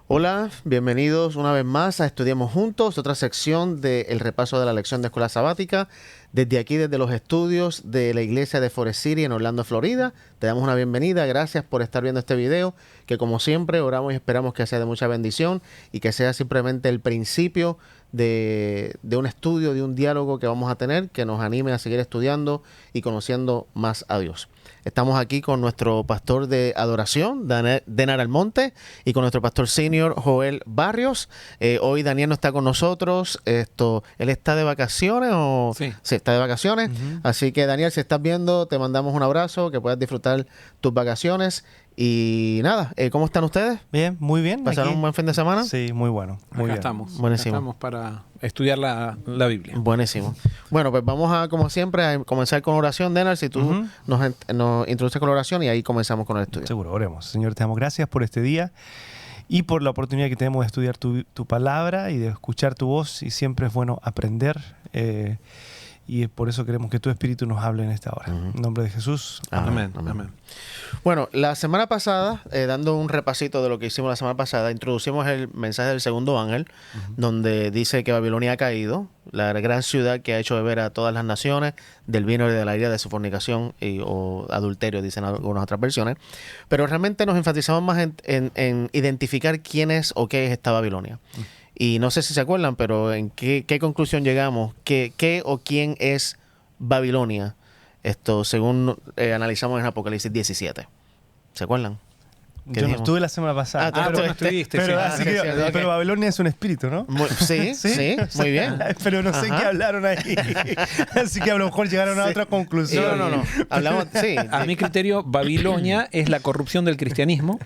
Hola, bienvenidos una vez más a Estudiemos Juntos, otra sección del repaso de la lección de escuela sabática. Desde aquí, desde los estudios de la iglesia de Forest City en Orlando, Florida, te damos una bienvenida. Gracias por estar viendo este video, que como siempre oramos y esperamos que sea de mucha bendición y que sea simplemente el principio de un estudio, de un diálogo que vamos a tener, que nos anime a seguir estudiando y conociendo más a Dios. Estamos aquí con nuestro pastor de adoración, Denar Almonte, y con nuestro pastor senior, Joel Barrios. Hoy Daniel no está con nosotros. ¿Él está de vacaciones o...? Sí, está de vacaciones. Así que, Daniel, si estás viendo, te mandamos un abrazo, que puedas disfrutar tus vacaciones. Y nada, ¿cómo están ustedes? Bien, muy bien. ¿Pasaron un buen fin de semana? Sí, muy bueno. Muy bien. Estamos. Buenísimo. Estamos para estudiar la Biblia. Buenísimo. Bueno, pues vamos a, como siempre, a comenzar con oración. Denar, si tú nos introduces con la oración y ahí comenzamos con el estudio. Seguro, oremos. Señor, te damos gracias por este día y por la oportunidad que tenemos de estudiar tu palabra y de escuchar tu voz. Y siempre es bueno aprender. Y por eso queremos que tu Espíritu nos hable en esta hora. En nombre de Jesús. Amén. Bueno, la semana pasada, dando un repasito de lo que hicimos la semana pasada, introducimos el mensaje del segundo ángel, donde dice que Babilonia ha caído, la gran ciudad que ha hecho beber a todas las naciones del vino y de la ira de su fornicación o adulterio, dicen algunas otras versiones. Pero realmente nos enfatizamos más en identificar quién es o qué es esta Babilonia. Y no sé si se acuerdan, pero ¿en qué conclusión llegamos? ¿Qué o quién es Babilonia? Según analizamos en Apocalipsis 17. ¿Se acuerdan? Yo no estuve la semana pasada. Tú no estuviste. Pero Babilonia es un espíritu, ¿no? Sí, muy bien. Pero no sé qué hablaron ahí. Así que a lo mejor llegaron a otra conclusión. No. Hablamos, sí. A mi criterio, Babilonia es la corrupción del cristianismo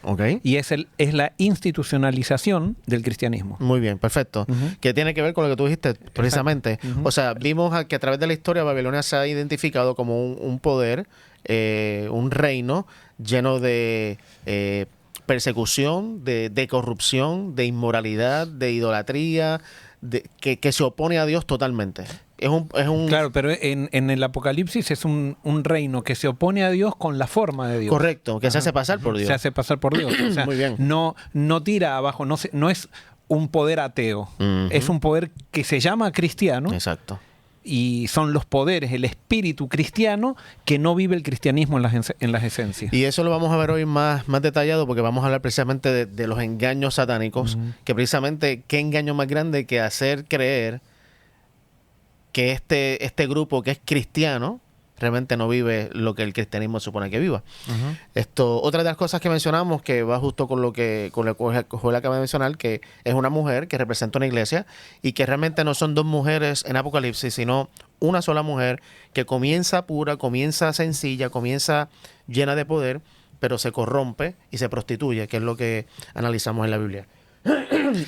y es la institucionalización del cristianismo. Muy bien, perfecto. Que tiene que ver con lo que tú dijiste precisamente. O sea, vimos que a través de la historia Babilonia se ha identificado como un poder, un reino lleno de persecución, de corrupción, de inmoralidad, de idolatría, que se opone a Dios totalmente. Claro, pero en el Apocalipsis es un reino que se opone a Dios con la forma de Dios. Correcto, que se hace pasar por Dios. Se hace pasar por Dios. O sea, muy bien. No tira abajo, no es un poder ateo. Es un poder que se llama cristiano. Exacto. Y son los poderes, el espíritu cristiano que no vive el cristianismo en las esencias. Y eso lo vamos a ver hoy más detallado, porque vamos a hablar precisamente de los engaños satánicos, que precisamente qué engaño más grande que hacer creer que este grupo que es cristiano realmente no vive lo que el cristianismo supone que viva. Otra de las cosas que mencionamos, que va justo con lo que Joel acaba de mencionar, que es una mujer que representa una iglesia y que realmente no son dos mujeres en Apocalipsis, sino una sola mujer que comienza pura, comienza sencilla, comienza llena de poder, pero se corrompe y se prostituye, que es lo que analizamos en la Biblia.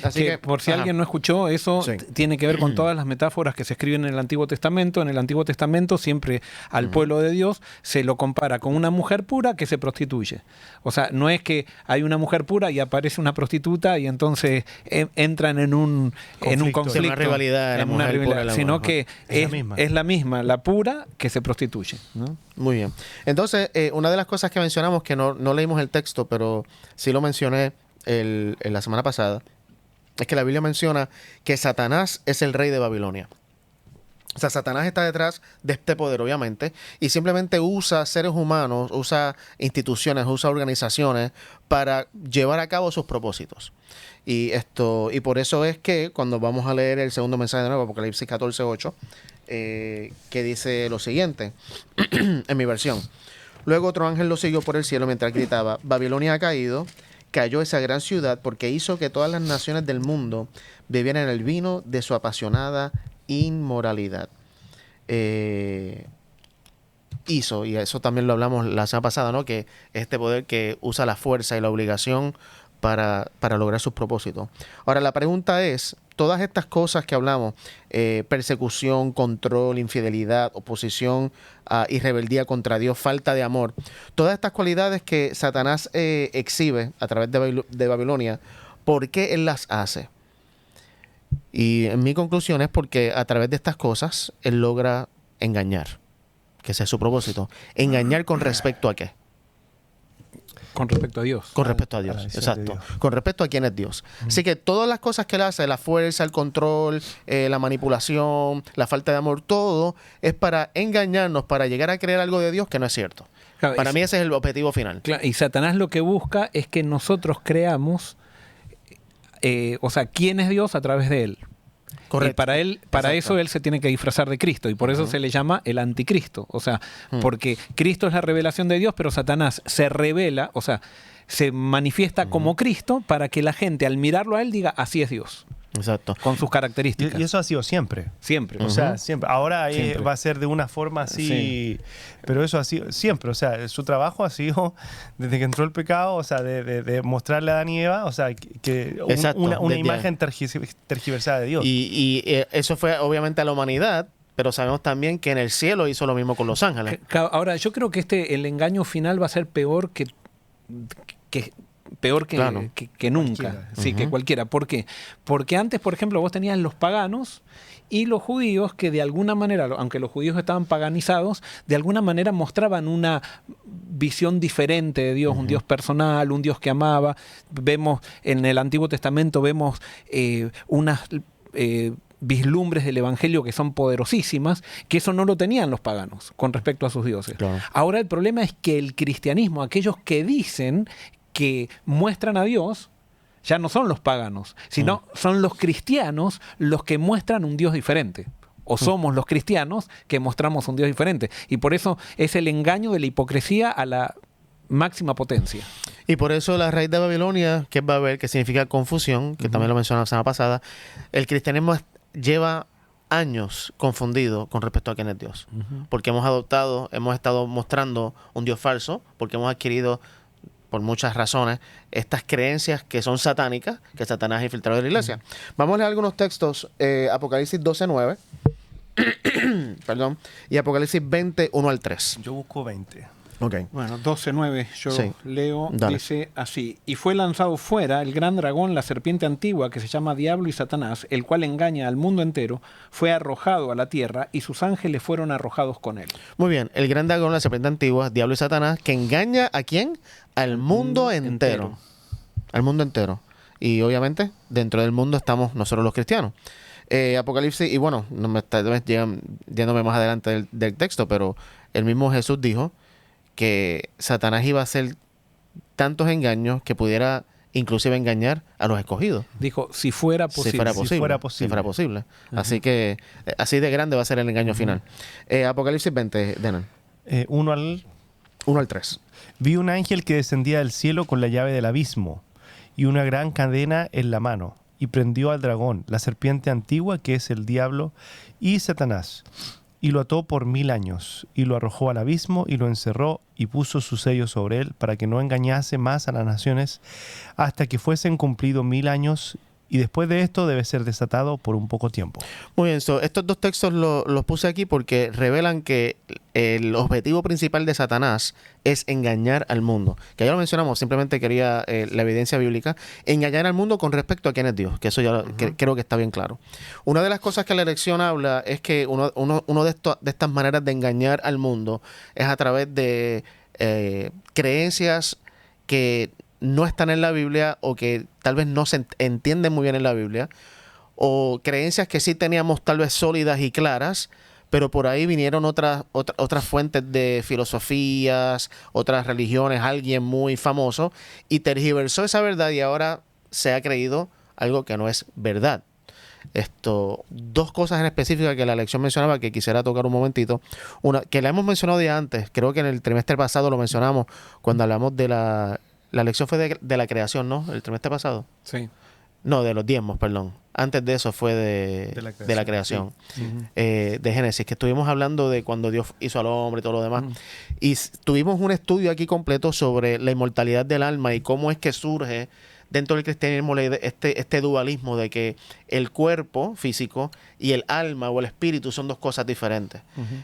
Así que, por si alguien no escuchó, eso tiene que ver con todas las metáforas que se escriben en el Antiguo Testamento. En el Antiguo Testamento siempre al pueblo de Dios se lo compara con una mujer pura que se prostituye. O sea, no es que hay una mujer pura y aparece una prostituta y entonces entran en un conflicto, en una rivalidad, sino que es la misma, la pura que se prostituye, ¿no? Muy bien. Entonces, una de las cosas que mencionamos, que no leímos el texto, pero sí lo mencioné en la semana pasada, es que la Biblia menciona que Satanás es el rey de Babilonia. O sea, Satanás está detrás de este poder, obviamente, y simplemente usa seres humanos, usa instituciones, usa organizaciones para llevar a cabo sus propósitos. Y por eso es que cuando vamos a leer el segundo mensaje de nuevo, Apocalipsis 14:8, que dice lo siguiente, en mi versión: luego otro ángel lo siguió por el cielo mientras gritaba: Babilonia ha caído, cayó esa gran ciudad, porque hizo que todas las naciones del mundo bebieran el vino de su apasionada inmoralidad. Y eso también lo hablamos la semana pasada, ¿no? Que este poder que usa la fuerza y la obligación para lograr sus propósitos. Ahora, la pregunta es, todas estas cosas que hablamos, persecución, control, infidelidad, oposición y rebeldía contra Dios, falta de amor, todas estas cualidades que Satanás exhibe a través de Babilonia, ¿por qué él las hace? Y en mi conclusión es porque a través de estas cosas él logra engañar, que ese es su propósito. ¿Engañar con respecto a qué? Con respecto a Dios. Con respecto a a la Dios, visión exacto. de Dios. Con respecto a quién es Dios. Así que todas las cosas que él hace, la fuerza, el control, la manipulación, la falta de amor, todo es para engañarnos, para llegar a creer algo de Dios que no es cierto. Claro, Para mí ese es el objetivo final. Claro, y Satanás lo que busca es que nosotros creamos, o sea, quién es Dios a través de él. Correcto. Y para Exacto. eso él se tiene que disfrazar de Cristo, y por eso se le llama el anticristo. O sea, porque Cristo es la revelación de Dios, pero Satanás se revela, o sea, se manifiesta como Cristo para que la gente al mirarlo a él diga, así es Dios, Exacto. con sus características. Y eso ha sido siempre. Siempre. O sea, siempre. Ahora Siempre. va a ser de una forma así, pero eso ha sido siempre. O sea, su trabajo ha sido, desde que entró el pecado, o sea, de mostrarle a Adán y Eva, o sea, Exacto, una desde imagen tergiversada de Dios. Y eso fue obviamente a la humanidad, pero sabemos también que en el cielo hizo lo mismo con los ángeles. Ahora, yo creo que el engaño final va a ser peor que Claro. que nunca. Cualquiera. Sí, que cualquiera. ¿Por qué? Porque antes, por ejemplo, vos tenías los paganos y los judíos que de alguna manera, aunque los judíos estaban paganizados, de alguna manera mostraban una visión diferente de Dios, un Dios personal, un Dios que amaba. Vemos en el Antiguo Testamento, vemos unas vislumbres del Evangelio que son poderosísimas, que eso no lo tenían los paganos con respecto a sus dioses. Claro. Ahora el problema es que el cristianismo, aquellos que dicen que muestran a Dios, ya no son los paganos, sino son los cristianos los que muestran un Dios diferente. O somos los cristianos que mostramos un Dios diferente. Y por eso es el engaño de la hipocresía a la máxima potencia. Y por eso la raíz de Babilonia, que es Babel, que significa confusión, que también lo mencioné la semana pasada, el cristianismo lleva años confundido con respecto a quién es Dios. Porque hemos estado mostrando un Dios falso, porque hemos adquirido, por muchas razones, estas creencias que son satánicas, que Satanás ha infiltrado en la iglesia. Vamos a leer algunos textos, Apocalipsis 12:9, perdón, y Apocalipsis 20:1 al 3. Yo busco 20. Ok. Bueno, 12:9 yo Sí. leo, Dale. dice así: y fue lanzado fuera el gran dragón, la serpiente antigua, que se llama Diablo y Satanás, el cual engaña al mundo entero, fue arrojado a la tierra y sus ángeles fueron arrojados con él. Muy bien, el gran dragón, la serpiente antigua, Diablo y Satanás, que engaña ¿a quién? Al mundo entero. Al mundo entero. Y obviamente, dentro del mundo estamos nosotros los cristianos. Apocalipsis, y bueno, no me está yéndome más adelante del texto, pero el mismo Jesús dijo que Satanás iba a hacer tantos engaños que pudiera inclusive engañar a los escogidos. Dijo, si fuera posible. Si fuera posible. Si fuera posible. Así que, así de grande va a ser el engaño final. Apocalipsis 20, Denan. 1 al 3. Vi un ángel que descendía del cielo con la llave del abismo y una gran cadena en la mano, y prendió al dragón, la serpiente antigua, que es el diablo y Satanás, y lo ató por 1000 años, y lo arrojó al abismo, y lo encerró, y puso su sello sobre él, para que no engañase más a las naciones, hasta que fuesen cumplidos 1000 años, y después de esto debe ser desatado por un poco tiempo. Muy bien, estos dos textos los puse aquí porque revelan que el objetivo principal de Satanás es engañar al mundo. Que ya lo mencionamos, simplemente quería la evidencia bíblica. Engañar al mundo con respecto a quién es Dios, que eso ya creo que está bien claro. Una de las cosas que la lección habla es que uno de estas maneras de engañar al mundo es a través de creencias que no están en la Biblia o que tal vez no se entienden muy bien en la Biblia, o creencias que sí teníamos tal vez sólidas y claras, pero por ahí vinieron otras fuentes de filosofías, otras religiones, alguien muy famoso, y tergiversó esa verdad y ahora se ha creído algo que no es verdad. Dos cosas en específico que la lección mencionaba que quisiera tocar un momentito. Una, que la hemos mencionado ya antes, creo que en el trimestre pasado lo mencionamos cuando hablamos de la lección fue de la creación, ¿no? El trimestre pasado. Sí. No, de los diezmos, perdón. Antes de eso fue de la creación. Sí. De Génesis, que estuvimos hablando de cuando Dios hizo al hombre y todo lo demás. Y tuvimos un estudio aquí completo sobre la inmortalidad del alma y cómo es que surge dentro del cristianismo este dualismo de que el cuerpo físico y el alma o el espíritu son dos cosas diferentes.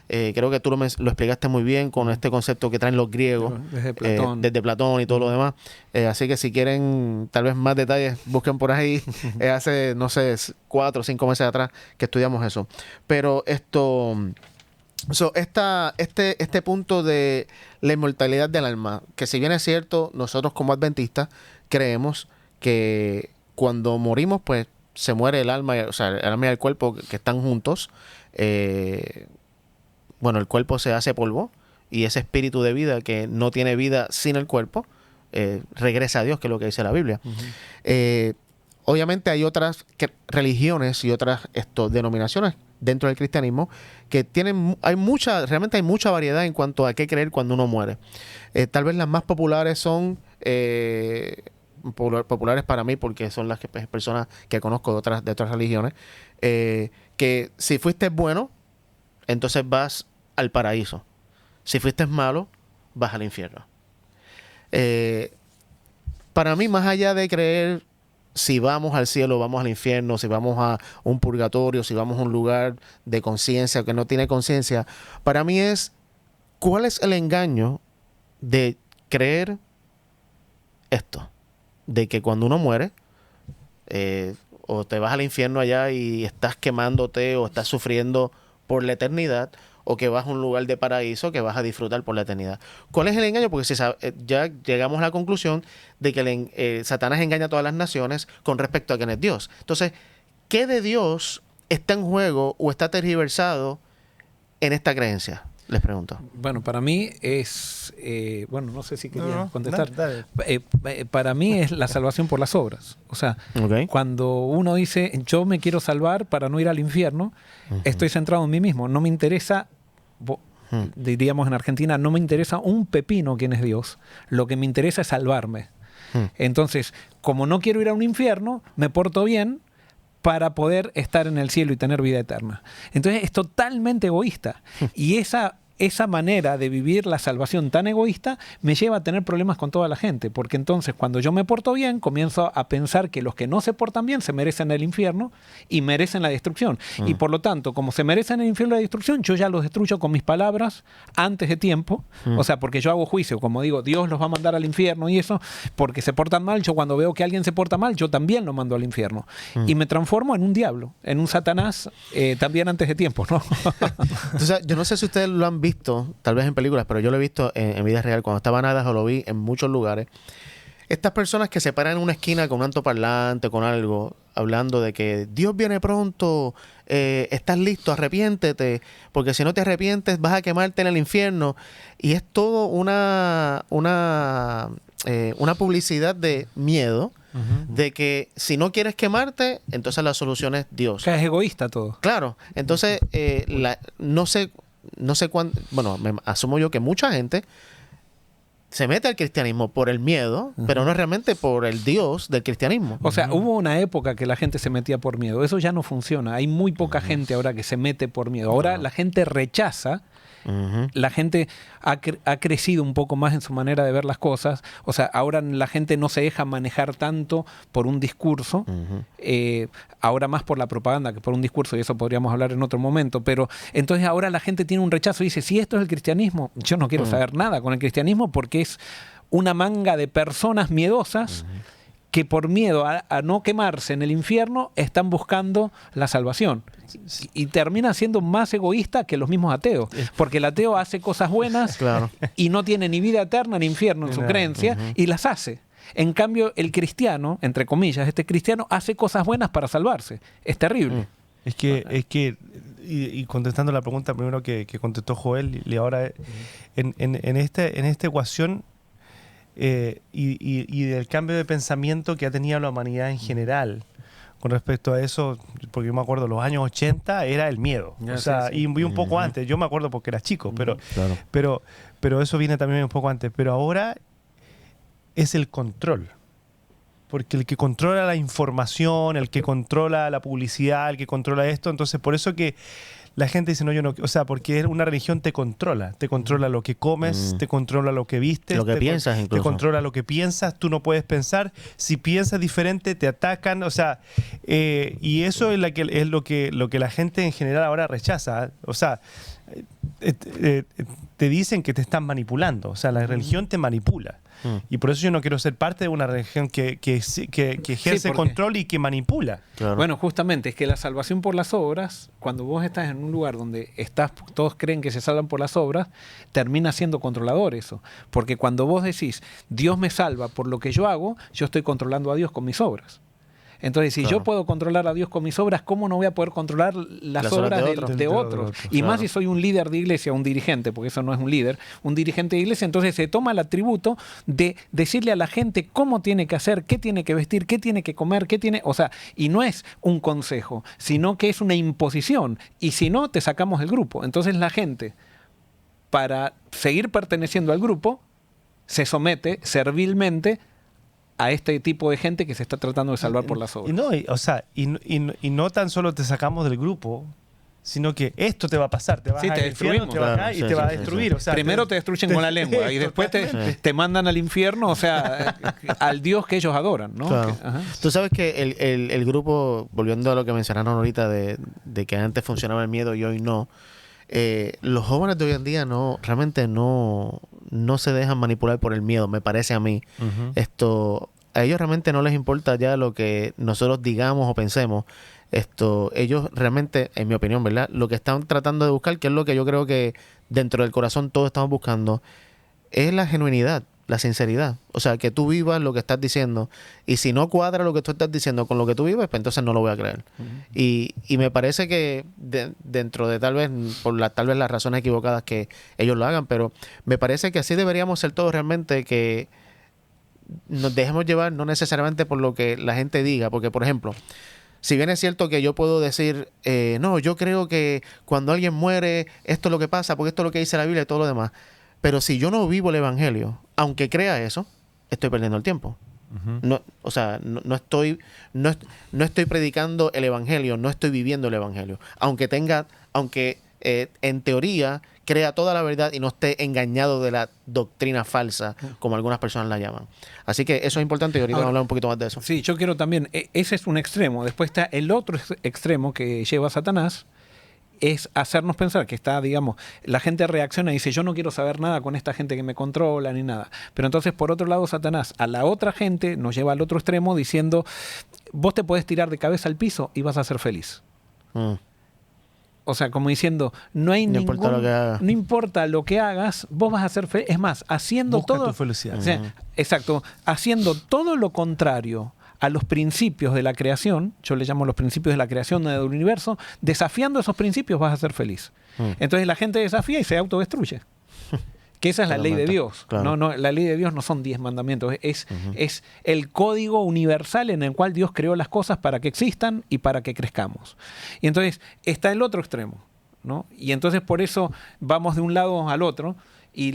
Creo que tú lo explicaste muy bien con este concepto que traen los griegos desde Platón y todo lo demás. Así que si quieren tal vez más detalles, busquen por ahí. Hace, no sé, 4 o 5 meses atrás que estudiamos eso. Pero Este punto de la inmortalidad del alma, que si bien es cierto, nosotros como adventistas creemos que cuando morimos, pues se muere el alma, o sea, el alma y el cuerpo que están juntos. Bueno, el cuerpo se hace polvo y ese espíritu de vida que no tiene vida sin el cuerpo, regresa a Dios, que es lo que dice la Biblia. Obviamente hay otras religiones y otras denominaciones dentro del cristianismo que realmente hay mucha variedad en cuanto a qué creer cuando uno muere. Tal vez las más populares son populares para mí, porque son las personas que conozco de otras religiones, que si fuiste bueno, entonces vas al paraíso. Si fuiste malo, vas al infierno. Para mí, más allá de creer si vamos al cielo o vamos al infierno, si vamos a un purgatorio, si vamos a un lugar de conciencia o que no tiene conciencia, para mí es ¿cuál es el engaño de creer esto? De que cuando uno muere, o te vas al infierno allá y estás quemándote o estás sufriendo por la eternidad, o que vas a un lugar de paraíso que vas a disfrutar por la eternidad. ¿Cuál es el engaño? Porque ya llegamos a la conclusión de que Satanás engaña a todas las naciones con respecto a quién es Dios. Entonces, ¿qué de Dios está en juego o está tergiversado en esta creencia? Les pregunto. Bueno, para mí es... bueno, no sé si quería contestar. Dale. Para mí es la salvación por las obras. O sea, cuando uno dice, yo me quiero salvar para no ir al infierno, estoy centrado en mí mismo. No me interesa, diríamos en Argentina, no me interesa un pepino quién es Dios. Lo que me interesa es salvarme. Entonces, como no quiero ir a un infierno, me porto bien para poder estar en el cielo y tener vida eterna. Entonces es totalmente egoísta. Y esa manera de vivir la salvación tan egoísta me lleva a tener problemas con toda la gente, porque entonces cuando yo me porto bien, comienzo a pensar que los que no se portan bien se merecen el infierno y merecen la destrucción. Y por lo tanto, como se merecen el infierno y la destrucción, yo ya los destruyo con mis palabras antes de tiempo. O sea, porque yo hago juicio, como digo, Dios los va a mandar al infierno y eso, porque se portan mal. Yo cuando veo que alguien se porta mal, yo también lo mando al infierno. Y me transformo en un diablo, en un Satanás, también antes de tiempo, ¿no? Entonces, yo no sé si ustedes lo han visto, tal vez en películas, pero yo lo he visto en vida real. Cuando estaba en Idaho lo vi en muchos lugares. Estas personas que se paran en una esquina con un altoparlante, con algo, hablando de que Dios viene pronto, estás listo, arrepiéntete, porque si no te arrepientes vas a quemarte en el infierno. Y es todo una publicidad de miedo, de que si no quieres quemarte, entonces la solución es Dios. Que es egoísta todo. Claro, entonces no sé cuándo, bueno, asumo yo que mucha gente se mete al cristianismo por el miedo, pero no realmente por el Dios del cristianismo. O sea, hubo una época que la gente se metía por miedo. Eso ya no funciona. Hay muy poca gente ahora que se mete por miedo. Ahora la gente rechaza. La gente ha crecido un poco más en su manera de ver las cosas. O sea, ahora la gente no se deja manejar tanto por un discurso, ahora más por la propaganda que por un discurso, y eso podríamos hablar en otro momento. Pero entonces ahora la gente tiene un rechazo y dice, si esto es el cristianismo, yo no quiero saber nada con el cristianismo, porque es una manga de personas miedosas que por miedo a no quemarse en el infierno están buscando la salvación. Y termina siendo más egoísta que los mismos ateos. Porque el ateo hace cosas buenas y no tiene ni vida eterna ni infierno en su creencia y las hace. En cambio, el cristiano, entre comillas, este cristiano hace cosas buenas para salvarse. Es terrible. Es que y contestando la pregunta primero que contestó Joel, y ahora en esta ecuación y del cambio de pensamiento que ha tenido la humanidad en general con respecto a eso, porque yo me acuerdo los años 80 era el miedo, o sea, y un poco antes, yo me acuerdo porque era chico, pero eso viene también un poco antes, pero ahora es el control, porque el que controla la información, el que controla la publicidad, el que controla esto, entonces por eso que la gente dice, no, yo no, o sea, porque una religión te controla lo que comes, te controla lo que vistes, lo que piensas incluso. Te controla lo que piensas, tú no puedes pensar, si piensas diferente te atacan, o sea, y eso es lo que la gente en general ahora rechaza, o sea, te dicen que te están manipulando. O sea, la religión te manipula. Y por eso yo no quiero ser parte de una religión que ejerce control y que manipula. Claro. Bueno, justamente es que la salvación por las obras, cuando vos estás en un lugar donde todos creen que se salvan por las obras, termina siendo controlador eso. Porque cuando vos decís, Dios me salva por lo que yo hago, yo estoy controlando a Dios con mis obras. Entonces, si yo puedo controlar a Dios con mis obras, ¿cómo no voy a poder controlar las obras de otros? Y más si soy un líder de iglesia, un dirigente, porque eso no es un líder, un dirigente de iglesia, entonces se toma el atributo de decirle a la gente cómo tiene que hacer, qué tiene que vestir, qué tiene que comer, o sea, y no es un consejo, sino que es una imposición. Y si no, te sacamos del grupo. Entonces la gente, para seguir perteneciendo al grupo, se somete servilmente a este tipo de gente que se está tratando de salvar por las obras. Y no tan solo te sacamos del grupo, sino que esto te va a pasar, te vas al infierno, te va a y te va a destruir. O sea, primero te destruyen con la lengua y después te mandan al infierno, o sea, al Dios que ellos adoran, ¿no? Claro. Tú sabes que el grupo, volviendo a lo que mencionaron ahorita de que antes funcionaba el miedo y hoy no, los jóvenes de hoy en día realmente no se dejan manipular por el miedo, me parece a mí. A ellos realmente no les importa ya lo que nosotros digamos o pensemos. Ellos realmente, en mi opinión, ¿verdad? Lo que están tratando de buscar, que es lo que yo creo que dentro del corazón todos estamos buscando, es la genuinidad, la sinceridad. O sea, que tú vivas lo que estás diciendo. Y si no cuadra lo que tú estás diciendo con lo que tú vives, pues entonces no lo voy a creer. Y me parece que dentro de tal vez las razones equivocadas que ellos lo hagan, pero me parece que así deberíamos ser todos realmente, que nos dejemos llevar no necesariamente por lo que la gente diga. Porque, por ejemplo, si bien es cierto que yo puedo decir, no, yo creo que cuando alguien muere, esto es lo que pasa, porque esto es lo que dice la Biblia y todo lo demás. Pero si yo no vivo el evangelio, aunque crea eso, estoy perdiendo el tiempo. No, o sea, no estoy predicando el evangelio, no estoy viviendo el evangelio. Aunque en teoría crea toda la verdad y no esté engañado de la doctrina falsa, como algunas personas la llaman. Así que eso es importante y ahorita vamos a hablar un poquito más de eso. Sí, yo quiero también, ese es un extremo. Después está el otro extremo que lleva a Satanás, es hacernos pensar que digamos, la gente reacciona y dice, yo no quiero saber nada con esta gente que me controla ni nada. Pero entonces, por otro lado, Satanás a la otra gente nos lleva al otro extremo diciendo, vos te podés tirar de cabeza al piso y vas a ser feliz. O sea, como diciendo, no importa lo que hagas, vos vas a ser feliz. Es más, haciendo busca todo... tu felicidad. O sea, exacto, haciendo todo lo contrario a los principios de la creación, yo le llamo los principios de la creación del universo, desafiando esos principios vas a ser feliz. Entonces la gente desafía y se autodestruye. Que esa es la ley de Dios. Claro. No, la ley de Dios no son 10 mandamientos, es el código universal en el cual Dios creó las cosas para que existan y para que crezcamos. Y entonces está el otro extremo, ¿no? Y entonces por eso vamos de un lado al otro y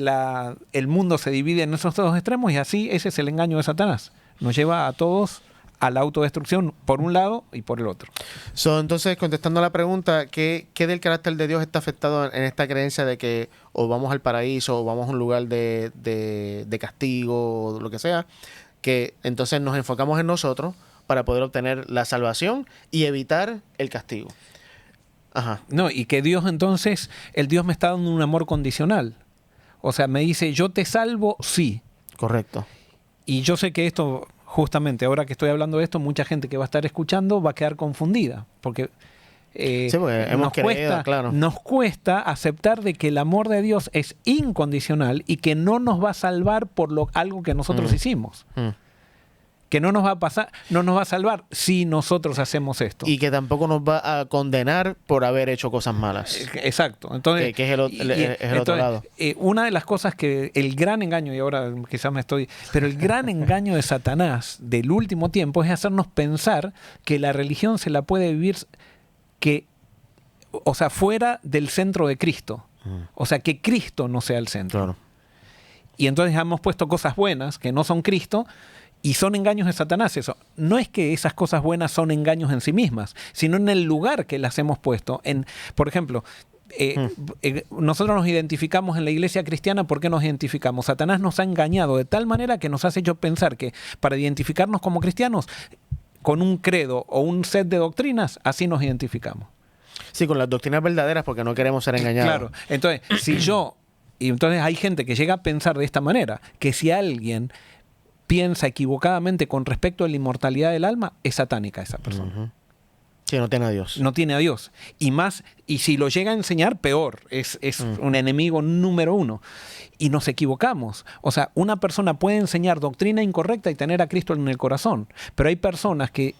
el mundo se divide en esos dos extremos y así ese es el engaño de Satanás. Nos lleva a todos a la autodestrucción por un lado y por el otro. Entonces, contestando a la pregunta, ¿qué del carácter de Dios está afectado en esta creencia de que o vamos al paraíso o vamos a un lugar de castigo o lo que sea? Que entonces nos enfocamos en nosotros para poder obtener la salvación y evitar el castigo. No, y que Dios entonces, el Dios me está dando un amor condicional. O sea, me dice, yo te salvo, sí. Correcto. Y yo sé que esto... Justamente, ahora que estoy hablando de esto, mucha gente que va a estar escuchando va a quedar confundida, porque, nos cuesta aceptar de que el amor de Dios es incondicional y que no nos va a salvar por algo que nosotros hicimos. Que no nos va a salvar si nosotros hacemos esto. Y que tampoco nos va a condenar por haber hecho cosas malas. Exacto. Entonces, que es el otro lado. Una de las cosas que el gran engaño, y ahora quizás pero el gran engaño de Satanás del último tiempo es hacernos pensar que la religión se la puede vivir fuera del centro de Cristo. O sea, que Cristo no sea el centro. Claro. Y entonces hemos puesto cosas buenas que no son Cristo. Y son engaños de Satanás eso. No es que esas cosas buenas son engaños en sí mismas, sino en el lugar que las hemos puesto. Por ejemplo, nosotros nos identificamos en la iglesia cristiana. ¿Por qué nos identificamos? Satanás nos ha engañado de tal manera que nos ha hecho pensar que para identificarnos como cristianos, con un credo o un set de doctrinas, así nos identificamos. Sí, con las doctrinas verdaderas porque no queremos ser engañados. Claro. Entonces, si yo Y entonces hay gente que llega a pensar de esta manera, que si alguien piensa equivocadamente con respecto a la inmortalidad del alma, es satánica esa persona. Sí, no tiene a Dios. No tiene a Dios. Y si lo llega a enseñar, peor. Es un enemigo número uno. Y nos equivocamos. O sea, una persona puede enseñar doctrina incorrecta y tener a Cristo en el corazón. Pero hay personas que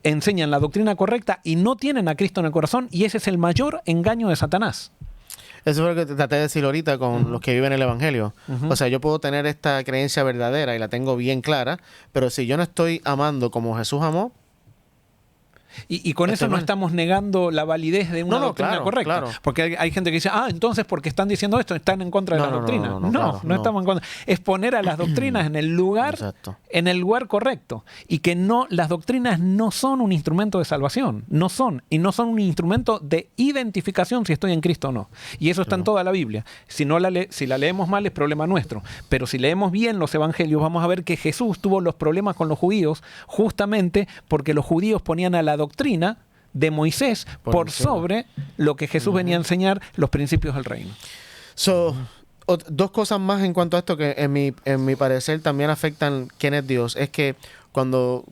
enseñan la doctrina correcta y no tienen a Cristo en el corazón, y ese es el mayor engaño de Satanás. Eso es lo que traté de decir ahorita con los que viven el Evangelio. O sea, yo puedo tener esta creencia verdadera y la tengo bien clara, pero si yo no estoy amando como Jesús amó, Y con eso no estamos negando la validez de una doctrina correcta. Claro. Porque hay gente que dice, entonces porque están diciendo esto, están en contra de la doctrina. No estamos en contra. Es poner a las doctrinas en el lugar, en el lugar correcto. Y que las doctrinas no son un instrumento de salvación. No son. Y no son un instrumento de identificación si estoy en Cristo o no. Y eso está en toda la Biblia. Si la leemos mal es problema nuestro. Pero si leemos bien los evangelios, vamos a ver que Jesús tuvo los problemas con los judíos justamente porque los judíos ponían a la doctrina de Moisés por sobre lo que Jesús venía a enseñar, los principios del reino. Dos cosas más en cuanto a esto que en mi parecer también afectan quién es Dios. Es que cuando